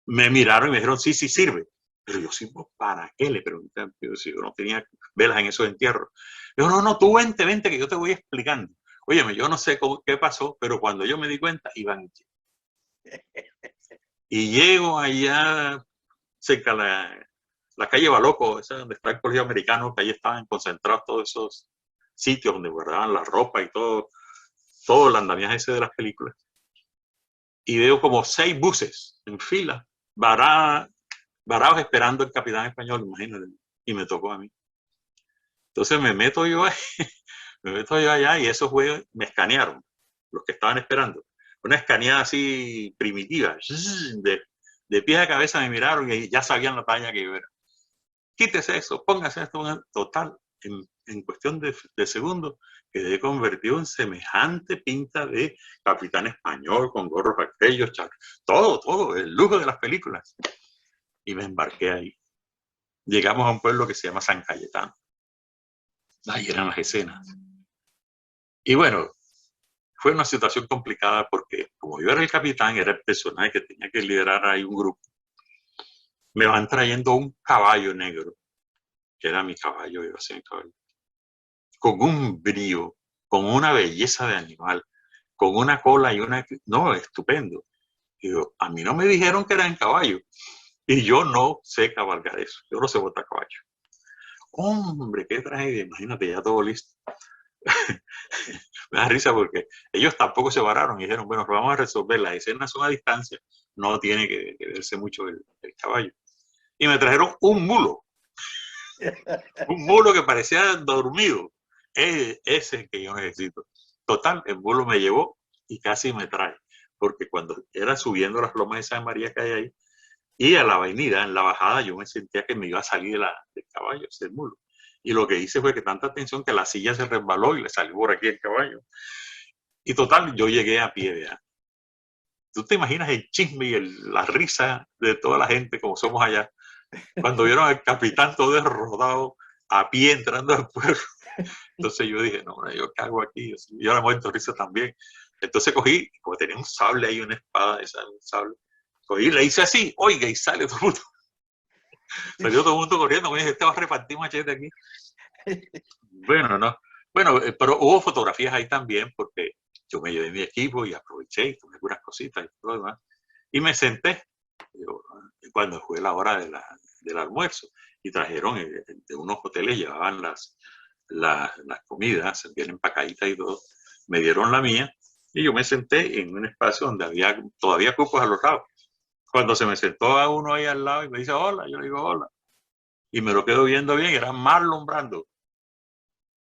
S2: me miraron y me dijeron, sí, sirve. Pero yo sí, ¿para qué? Le pregunté, si yo no tenía velas en esos entierros. Yo, no, no, tú vente, vente, que yo te voy explicando. Óyeme, yo no sé qué pasó, pero cuando yo me di cuenta, iban. Y llego allá cerca de la calle Baloco, esa donde está el colegio americano, que ahí estaban concentrados todos esos sitios donde guardaban la ropa y todo el andamiaje ese de las películas. Y veo como 6 buses en fila, varados esperando el capitán español, imagínate, y me tocó a mí. Entonces me meto yo allá y esos güeyes me escanearon, los que estaban esperando. Una escaneada así primitiva, de pies a cabeza me miraron y ya sabían la talla que yo era. Quítese eso, póngase esto, total, en cuestión de segundos, quedé convertido en semejante pinta de capitán español, con gorros aquellos, todo, el lujo de las películas. Y me embarqué ahí. Llegamos a un pueblo que se llama San Cayetano. Ahí eran las escenas. Y bueno, fue una situación complicada porque como yo era el capitán, era el personaje que tenía que liderar ahí un grupo, me van trayendo un caballo negro, que era mi caballo, iba a ser mi caballo, con un brío, con una belleza de animal, con una cola y una... No, estupendo. Y yo, a mí no me dijeron que era en caballo. Y yo no sé cabalgar eso. Yo no sé montar caballo. Hombre, qué tragedia. Imagínate, ya todo listo. Me da risa porque ellos tampoco se vararon y dijeron, bueno, vamos a resolver. Las escenas son a distancia. No tiene que verse mucho el caballo. Y me trajeron un mulo. Un mulo que parecía dormido. Ese es el que yo necesito. Total, el mulo me llevó y casi me trae. Porque cuando era subiendo las lomas de San María que hay ahí, y a la avenida, en la bajada, yo me sentía que me iba a salir del caballo, del mulo. Y lo que hice fue que tanta atención que la silla se resbaló y le salió por aquí el caballo. Y total, yo llegué a pie, ¿verdad? ¿Tú te imaginas el chisme y la risa de toda la gente como somos allá? Cuando vieron al capitán todo derrodado, a pie, entrando al pueblo. Entonces yo dije, no, yo qué hago aquí. Yo la muerto risa también. Entonces cogí, como tenía un sable ahí, una espada, un sable, cogí, le hice así, oiga, y sale todo el mundo. Salió todo el mundo corriendo, me dije, este va a repartir machete aquí. Bueno, no. Bueno, pero hubo fotografías ahí también, porque yo me llevé mi equipo y aproveché y tomé algunas cositas y todo lo demás. Y me senté, cuando fue la hora del almuerzo, y trajeron de unos hoteles, llevaban las comidas, bien empacaditas y todo. Me dieron la mía, y yo me senté en un espacio donde había todavía cupos a los lados. Cuando se me sentó a uno ahí al lado y me dice hola, yo le digo hola. Y me lo quedo viendo bien, era Marlon Brando,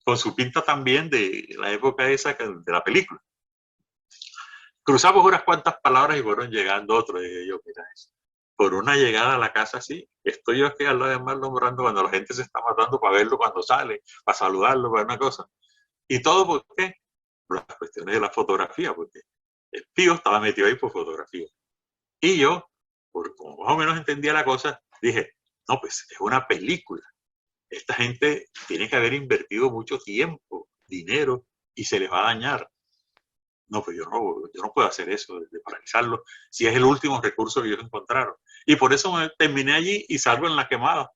S2: con su pinta también de la época esa de la película. Cruzamos unas cuantas palabras y fueron llegando otros. Y dije yo, mira eso. Por una llegada a la casa así, estoy yo aquí al lado de Marlon Brando cuando la gente se está matando para verlo cuando sale, para saludarlo, para una cosa. Y todo ¿por qué? Por las cuestiones de la fotografía, porque el tío estaba metido ahí por fotografía. Y yo, como más o menos entendía la cosa, dije, no, pues es una película. Esta gente tiene que haber invertido mucho tiempo, dinero, y se les va a dañar. No, pues yo no puedo hacer eso, de paralizarlo, si es el último recurso que ellos encontraron. Y por eso me terminé allí y salgo en la quemada.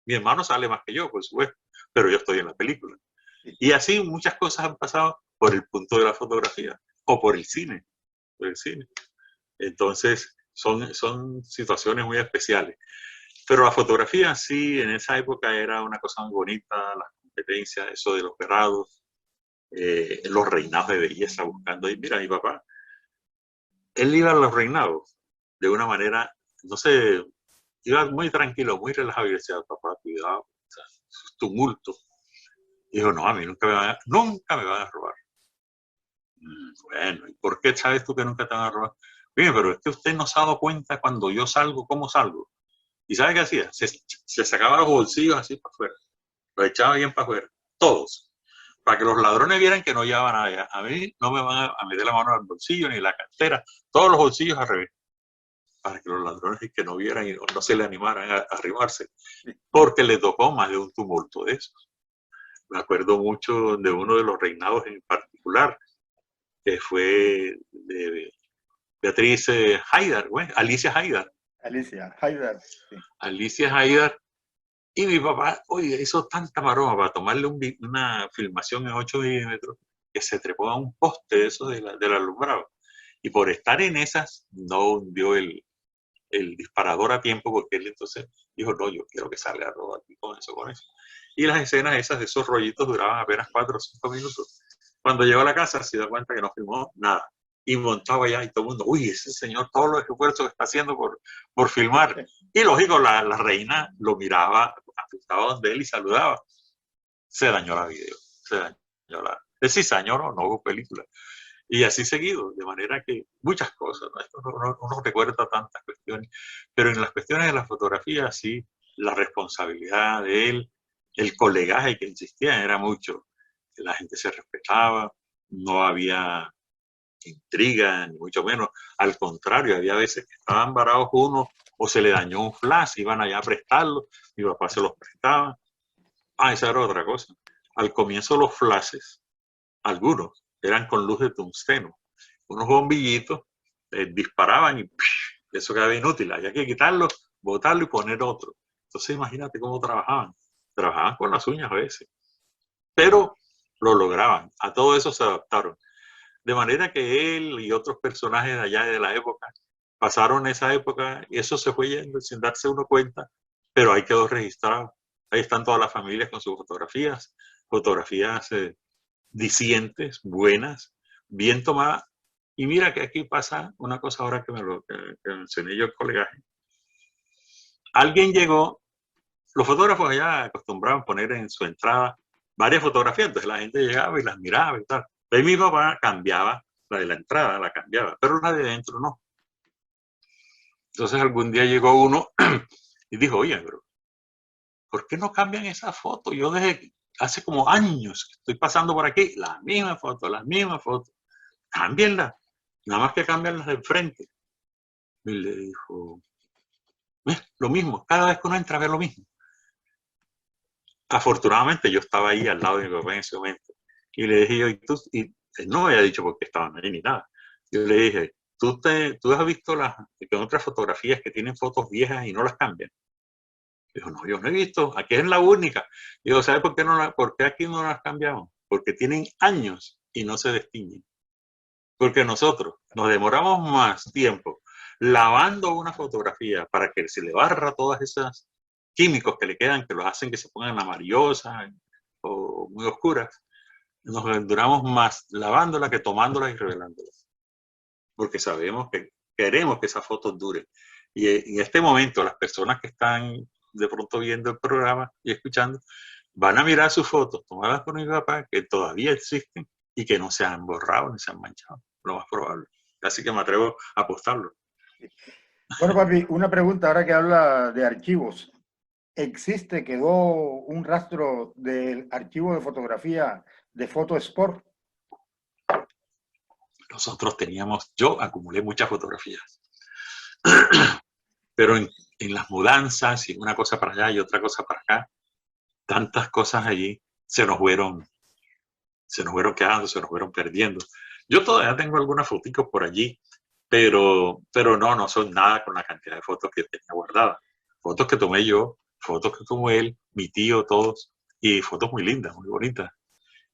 S2: Mi hermano sale más que yo, por supuesto, pero yo estoy en la película. Y así muchas cosas han pasado por el punto de la fotografía o por el cine. Por el cine. Entonces, son situaciones muy especiales. Pero la fotografía sí, en esa época era una cosa muy bonita, las competencias, eso de los verados, los reinados de belleza buscando. Y mira, mi papá, él iba a los reinados de una manera, no sé, iba muy tranquilo, muy relajado y decía, papá, cuidado, o sea, tumulto. Y dijo, no, a mí nunca me van a robar. Bueno, ¿y por qué sabes tú que nunca te van a robar? Bien, pero es que usted no se ha dado cuenta cuando yo salgo, cómo salgo. ¿Y sabe qué hacía? Se sacaba los bolsillos así para afuera, los echaba bien para afuera, todos, para que los ladrones vieran que no llevaban nada. A mí no me van a meter la mano al bolsillo ni la cartera, todos los bolsillos al revés, para que los ladrones que no vieran y no se le animaran a arrimarse, porque le tocó más de un tumulto de esos. Me acuerdo mucho de uno de los reinados en particular, que fue de Beatriz Haidar, Alicia Haidar.
S1: Alicia Haydar. Sí.
S2: Alicia Haydar. Y mi papá, oye, hizo tanta maroma para tomarle una filmación en 8 milímetros que se trepó a un poste de eso del alumbrado. Y por estar en esas, no hundió el disparador a tiempo, porque él entonces dijo, no, yo quiero que salga a rodar con eso, con eso. Y las escenas esas de esos rollitos duraban apenas 4 o 5 minutos. Cuando llegó a la casa se dio cuenta que no filmó nada. Y montaba allá y todo el mundo, uy, ese señor, todos los esfuerzos que está haciendo por filmar. Y lógico, la reina lo miraba, apuntaba donde él y saludaba. Se dañó la video, se dañó la... Es decir, se dañó, no hubo película. Y así seguido, de manera que muchas cosas, ¿no? Esto no recuerda tantas cuestiones, pero en las cuestiones de la fotografía, sí, la responsabilidad de él, el colegaje que existía era mucho. La gente se respetaba, no había intriga, ni mucho menos. Al contrario, había veces que estaban varados uno o se le dañó un flash, iban allá a prestarlo, mi papá se los prestaba. Ah, esa era otra cosa. Al comienzo los flashes, algunos, eran con luz de tungsteno. Unos bombillitos disparaban y eso quedaba inútil. Había que quitarlo, botarlo y poner otro. Entonces imagínate cómo trabajaban. Trabajaban con las uñas a veces. Pero lo lograban. A todo eso se adaptaron. De manera que él y otros personajes de allá de la época pasaron esa época y eso se fue yendo sin darse uno cuenta, pero ahí quedó registrado. Ahí están todas las familias con sus fotografías, fotografías dicientes, buenas, bien tomadas. Y mira que aquí pasa una cosa ahora que me enseñé yo el colegaje. Alguien llegó, los fotógrafos allá acostumbraban poner en su entrada varias fotografías, entonces la gente llegaba y las miraba y tal. Pero mi papá cambiaba la de la entrada, la cambiaba, pero la de dentro no. Entonces algún día llegó uno y dijo, oye, bro, ¿por qué no cambian esa foto? Yo desde hace como años que estoy pasando por aquí, las mismas fotos, cámbienla, nada más que cambian las de enfrente. Y le dijo, lo mismo, cada vez que uno entra a ver lo mismo. Afortunadamente yo estaba ahí al lado de mi papá en ese momento. Y le dije yo, y él no me había dicho porque estaban ahí ni nada. Yo le dije, ¿tú has visto que otras fotografías que tienen fotos viejas y no las cambian? Dijo, no, yo no he visto, aquí es la única. Digo, ¿sabes por qué aquí no las cambiamos? Porque tienen años y no se distinguen. Porque nosotros nos demoramos más tiempo lavando una fotografía para que se le barra todas esas químicos que le quedan, que los hacen que se pongan amarillosas o muy oscuras. Nos duramos más lavándola que tomándola y revelándola. Porque sabemos que queremos que esas fotos duren. Y en este momento las personas que están de pronto viendo el programa y escuchando, van a mirar sus fotos tomadas por mi papá, que todavía existen y que no se han borrado ni se han manchado, lo más probable. Así que me atrevo a apostarlo.
S1: Bueno, papi, una pregunta ahora que habla de archivos. Quedó un rastro del archivo de fotografía de Photosport?
S2: Nosotros yo acumulé muchas fotografías, pero en las mudanzas y una cosa para allá y otra cosa para acá, tantas cosas allí se nos fueron quedando, se nos fueron perdiendo. Yo todavía tengo algunas fotos por allí, pero no son nada con la cantidad de fotos que tenía guardadas. Fotos que tomé yo, fotos que tomó él, mi tío, todos, y fotos muy lindas, muy bonitas.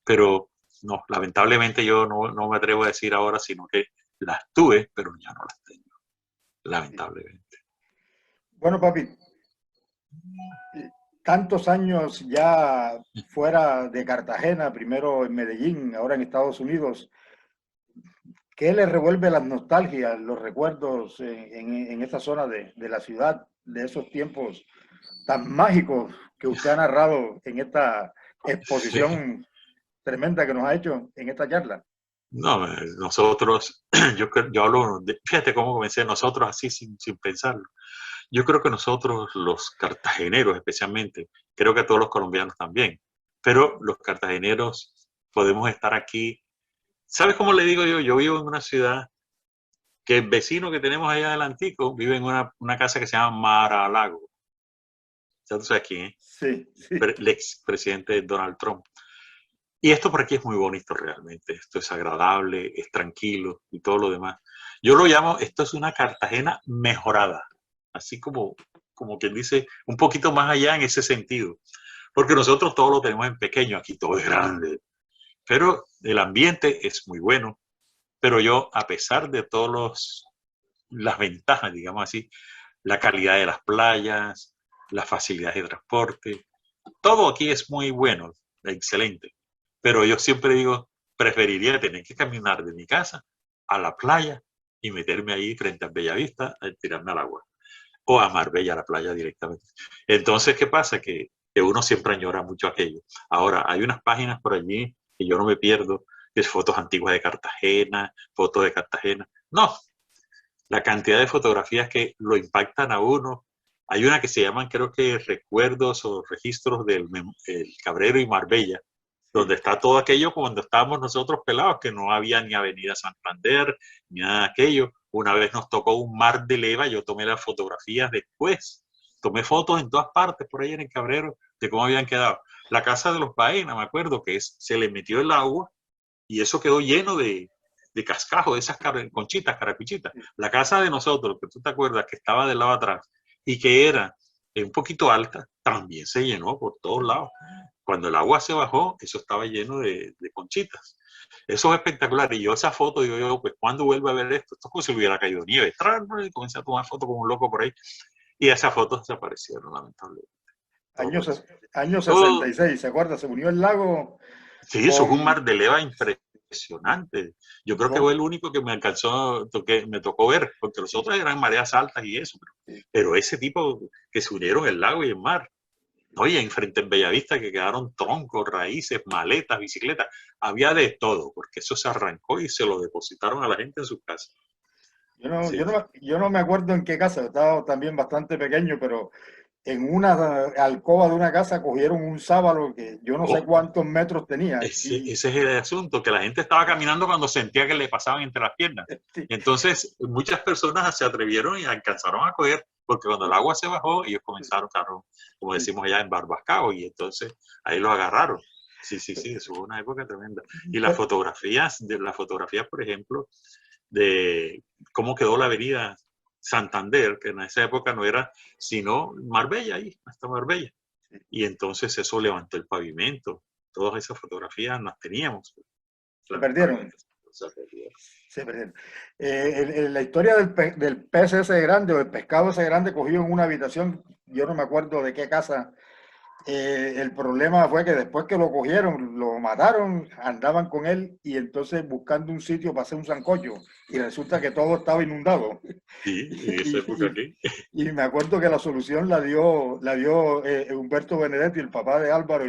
S2: Pero no, lamentablemente yo no me atrevo a decir ahora, sino que las tuve, pero ya no las tengo, lamentablemente.
S1: Bueno, papi, tantos años ya fuera de Cartagena, primero en Medellín, ahora en Estados Unidos, ¿qué le revuelve las nostalgias, los recuerdos en esa zona de la ciudad, de esos tiempos tan mágicos que usted ha narrado en esta exposición tremenda que nos ha hecho en esta charla?
S2: No, nosotros, yo hablo, fíjate cómo comencé, nosotros así sin pensarlo. Yo creo que nosotros, los cartageneros especialmente, creo que todos los colombianos también, pero los cartageneros podemos estar aquí. ¿Sabes cómo le digo yo? Yo vivo en una ciudad que el vecino que tenemos allá del Antico vive en una casa que se llama Mar-a-Lago. Ya tú sabes quién es.
S1: Sí, sí.
S2: El expresidente Donald Trump. Y esto por aquí es muy bonito realmente. Esto es agradable, es tranquilo y todo lo demás. Yo lo llamo, esto es una Cartagena mejorada. así como quien dice, un poquito más allá en ese sentido. Porque nosotros todo lo tenemos en pequeño, aquí todo es grande. Pero el ambiente es muy bueno. Pero yo, a pesar de todas las ventajas, digamos así, la calidad de las playas, las facilidades de transporte, todo aquí es muy bueno, excelente. Pero yo siempre digo, preferiría tener que caminar de mi casa a la playa y meterme ahí frente a Bellavista a tirarme al agua. O a Marbella, a la playa directamente. Entonces, ¿qué pasa? Que uno siempre añora mucho aquello. Ahora, hay unas páginas por allí que yo no me pierdo, que es fotos antiguas de Cartagena, fotos de Cartagena. No, la cantidad de fotografías que lo impactan a uno. Hay una que se llaman, creo que, recuerdos o registros del el Cabrero y Marbella, donde está todo aquello cuando estábamos nosotros pelados, que no había ni Avenida Santander, ni nada de aquello. Una vez nos tocó un mar de leva, yo tomé las fotografías después. Tomé fotos en todas partes, por ahí en el Cabrero, de cómo habían quedado. La casa de los Baena, me acuerdo, que se le metió el agua y eso quedó lleno de cascajo, de esas conchitas, caracuchitas. La casa de nosotros, que tú te acuerdas, que estaba del lado atrás y que era un poquito alta, también se llenó por todos lados. Cuando el agua se bajó, eso estaba lleno de conchitas. Eso es espectacular. Y yo esa foto, yo pues, ¿cuándo vuelvo a ver esto? Esto es como si hubiera caído nieve. Y comencé a tomar fotos como un loco por ahí. Y esas fotos desaparecieron, lamentablemente.
S1: Años, años
S2: Todo,
S1: 66, ¿se acuerda? Se unió el lago
S2: sí, eso es un
S1: con...
S2: mar de leva impresionante. Yo creo que
S1: con
S2: fue el único que me alcanzó, que me tocó ver, porque los otros eran mareas altas y eso. Pero ese tipo que se unieron el lago y el mar. Oye, enfrente en Bellavista que quedaron troncos, raíces, maletas, bicicletas. Había de todo, porque eso se arrancó y se lo depositaron a la gente en sus casas. Sí,
S1: yo no me acuerdo en qué casa, estaba también bastante pequeño, pero en una alcoba de una casa cogieron un sábalo que yo no sé
S2: oh,
S1: cuántos metros tenía.
S2: ese es el asunto, que la gente estaba caminando cuando sentía que le pasaban entre las piernas.
S1: Sí,
S2: Entonces, muchas personas se atrevieron y alcanzaron a coger, porque cuando el agua se bajó, ellos comenzaron, claro, como
S1: sí.
S2: decimos allá, en Barbascao, y entonces ahí los agarraron. Sí, sí, sí, eso fue una época tremenda. Y las fotografías, por ejemplo, de cómo quedó la avenida Santander, que en esa época no era sino Marbella, ahí, hasta Marbella. Y entonces eso levantó el pavimento. Todas esas fotografías las teníamos,
S1: Se perdieron.
S2: lamentablemente. Se perdieron.
S1: Se perdieron. La historia del pez ese grande o del pescado ese grande cogido en una habitación, yo no me acuerdo de qué casa. El problema fue que después que lo cogieron, lo mataron, andaban con él y entonces buscando un sitio para hacer un sancocho y resulta que todo estaba inundado.
S2: Sí, en esa
S1: Y,
S2: época
S1: y-
S2: aquí.
S1: y me acuerdo que la solución la dio Humberto Benedetti, el papá de Álvaro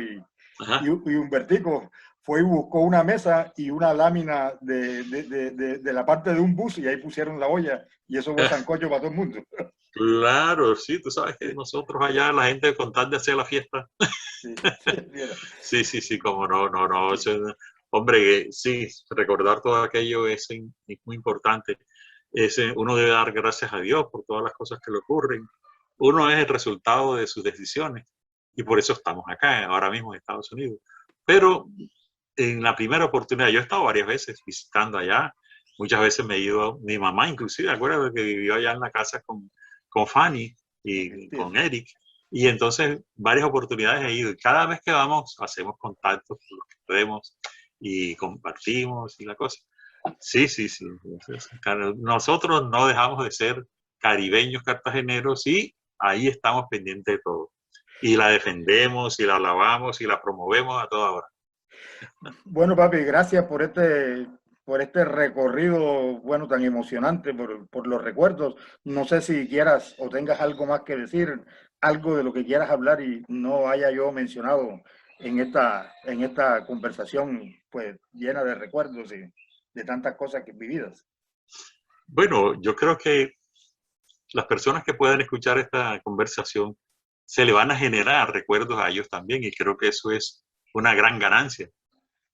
S2: Ajá.
S1: y Humbertico. Fue y buscó una mesa y una lámina de la parte de un bus y ahí pusieron la olla y eso fue sancocho para todo el mundo.
S2: Claro, sí, tú sabes que
S1: Sí,
S2: nosotros allá, la gente con tal de hacer la fiesta.
S1: sí, sí, mira.
S2: Sí, sí, sí, como no, no, no. Hombre, sí, recordar todo aquello es muy importante. Uno debe dar gracias a Dios por todas las cosas que le ocurren. Uno es el resultado de sus decisiones y por eso estamos acá, ahora mismo en Estados Unidos. Pero en la primera oportunidad, yo he estado varias veces visitando allá, muchas veces me he ido, mi mamá inclusive, acuérdate que vivió allá en la casa con Fanny y con
S1: Entiendo.
S2: Eric, y entonces varias oportunidades he ido, y cada vez que vamos hacemos contactos con los que podemos y compartimos y la cosa. Sí, sí, sí. Entonces, nosotros no dejamos de ser caribeños cartageneros y ahí estamos pendientes de todo. Y la defendemos y la alabamos y la promovemos a toda hora.
S1: Bueno, papi, gracias por este recorrido, bueno, tan emocionante, por los recuerdos. No sé si quieras o tengas algo más que decir, algo de lo que quieras hablar y no haya yo mencionado en esta conversación, pues llena de recuerdos y de tantas cosas que vividas.
S2: Bueno, yo creo que las personas que puedan escuchar esta conversación se le van a generar recuerdos a ellos también y creo que eso es una gran ganancia,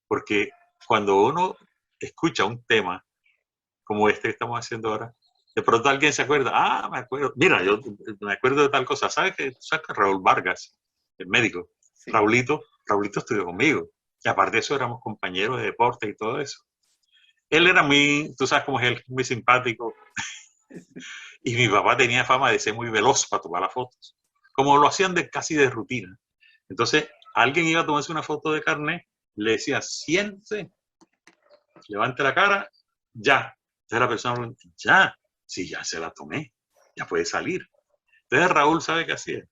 S2: porque cuando uno escucha un tema como este que estamos haciendo ahora, de pronto alguien se acuerda, ah, me acuerdo, mira, yo me acuerdo de tal cosa, ¿sabes que Raúl Vargas, el médico,
S1: Sí,
S2: Raulito estudió conmigo, y aparte de eso éramos compañeros de deporte y todo eso. Él era muy, tú sabes cómo es él, muy simpático, Y mi papá tenía fama de ser muy veloz para tomar las fotos, como lo hacían casi de rutina. Entonces, alguien iba a tomarse una foto de carnet, le decía, siéntese, levante la cara, ya. Entonces la persona, ya, sí, ya se la tomé, ya puede salir. Entonces Raúl, ¿sabe qué hacía?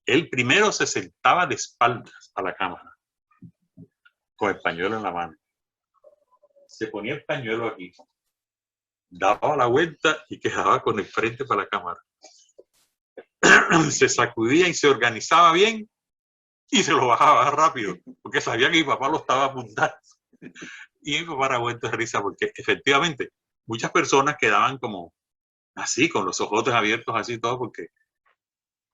S2: Él primero se sentaba de espaldas a la cámara, con el pañuelo en la mano. Se ponía el pañuelo aquí, daba la vuelta y quedaba con el frente para la cámara. Se sacudía y se organizaba bien y se lo bajaba rápido, porque sabía que mi papá lo estaba apuntando. Y mi papá era vuelto de risa, porque efectivamente muchas personas quedaban como así, con los ojos abiertos, así todo, porque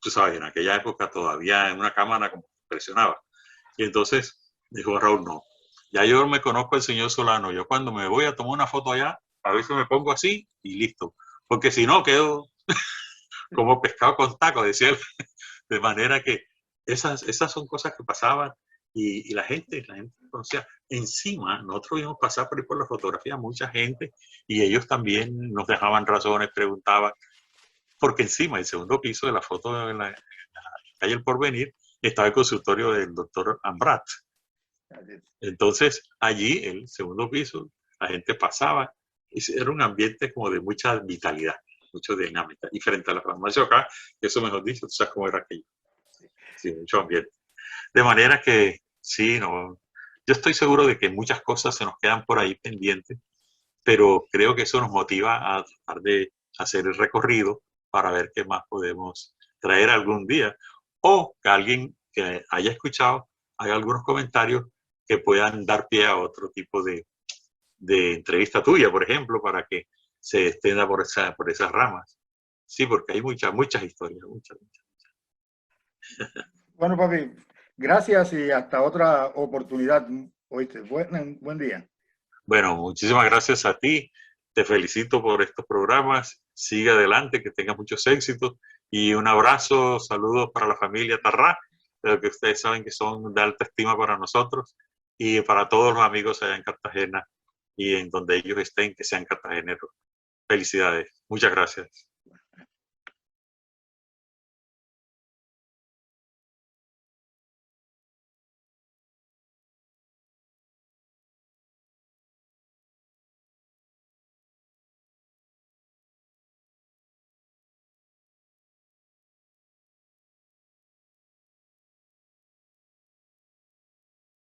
S2: tú sabes, en aquella época todavía en una cámara como presionaba. Y entonces dijo Raúl, no, ya yo me conozco al señor Solano, yo cuando me voy a tomar una foto allá, a veces me pongo así y listo, porque si no quedo como pescado con taco, decía él. De manera que esas son cosas que pasaban y la gente conocía. Encima, nosotros vimos pasar por ahí por la fotografía mucha gente y ellos también nos dejaban razones, preguntaban, porque encima, el segundo piso de la foto en la calle El Porvenir, estaba el consultorio del doctor Ambrat. Entonces, allí, en el segundo piso, la gente pasaba y era un ambiente como de mucha vitalidad, mucha dinámica. Y frente a la farmacia acá, eso mejor dicho, tú sabes cómo era aquello. Sí, mucho ambiente. De manera que, sí, no, yo estoy seguro de que muchas cosas se nos quedan por ahí pendientes, pero creo que eso nos motiva a tratar de hacer el recorrido para ver qué más podemos traer algún día, o que alguien que haya escuchado haga algunos comentarios que puedan dar pie a otro tipo de entrevista tuya, por ejemplo, para que se extienda por esas ramas. Sí, porque hay muchas historias, muchas.
S1: Bueno, papi, gracias y hasta otra oportunidad. Oíste, buen día.
S2: Bueno, muchísimas gracias a ti. Te felicito por estos programas. Sigue adelante, que tengas muchos éxitos. Y un abrazo, saludos para la familia Tarrá, que ustedes saben que son de alta estima para nosotros y para todos los amigos allá en Cartagena y en donde ellos estén, que sean cartageneros. Felicidades. Muchas gracias.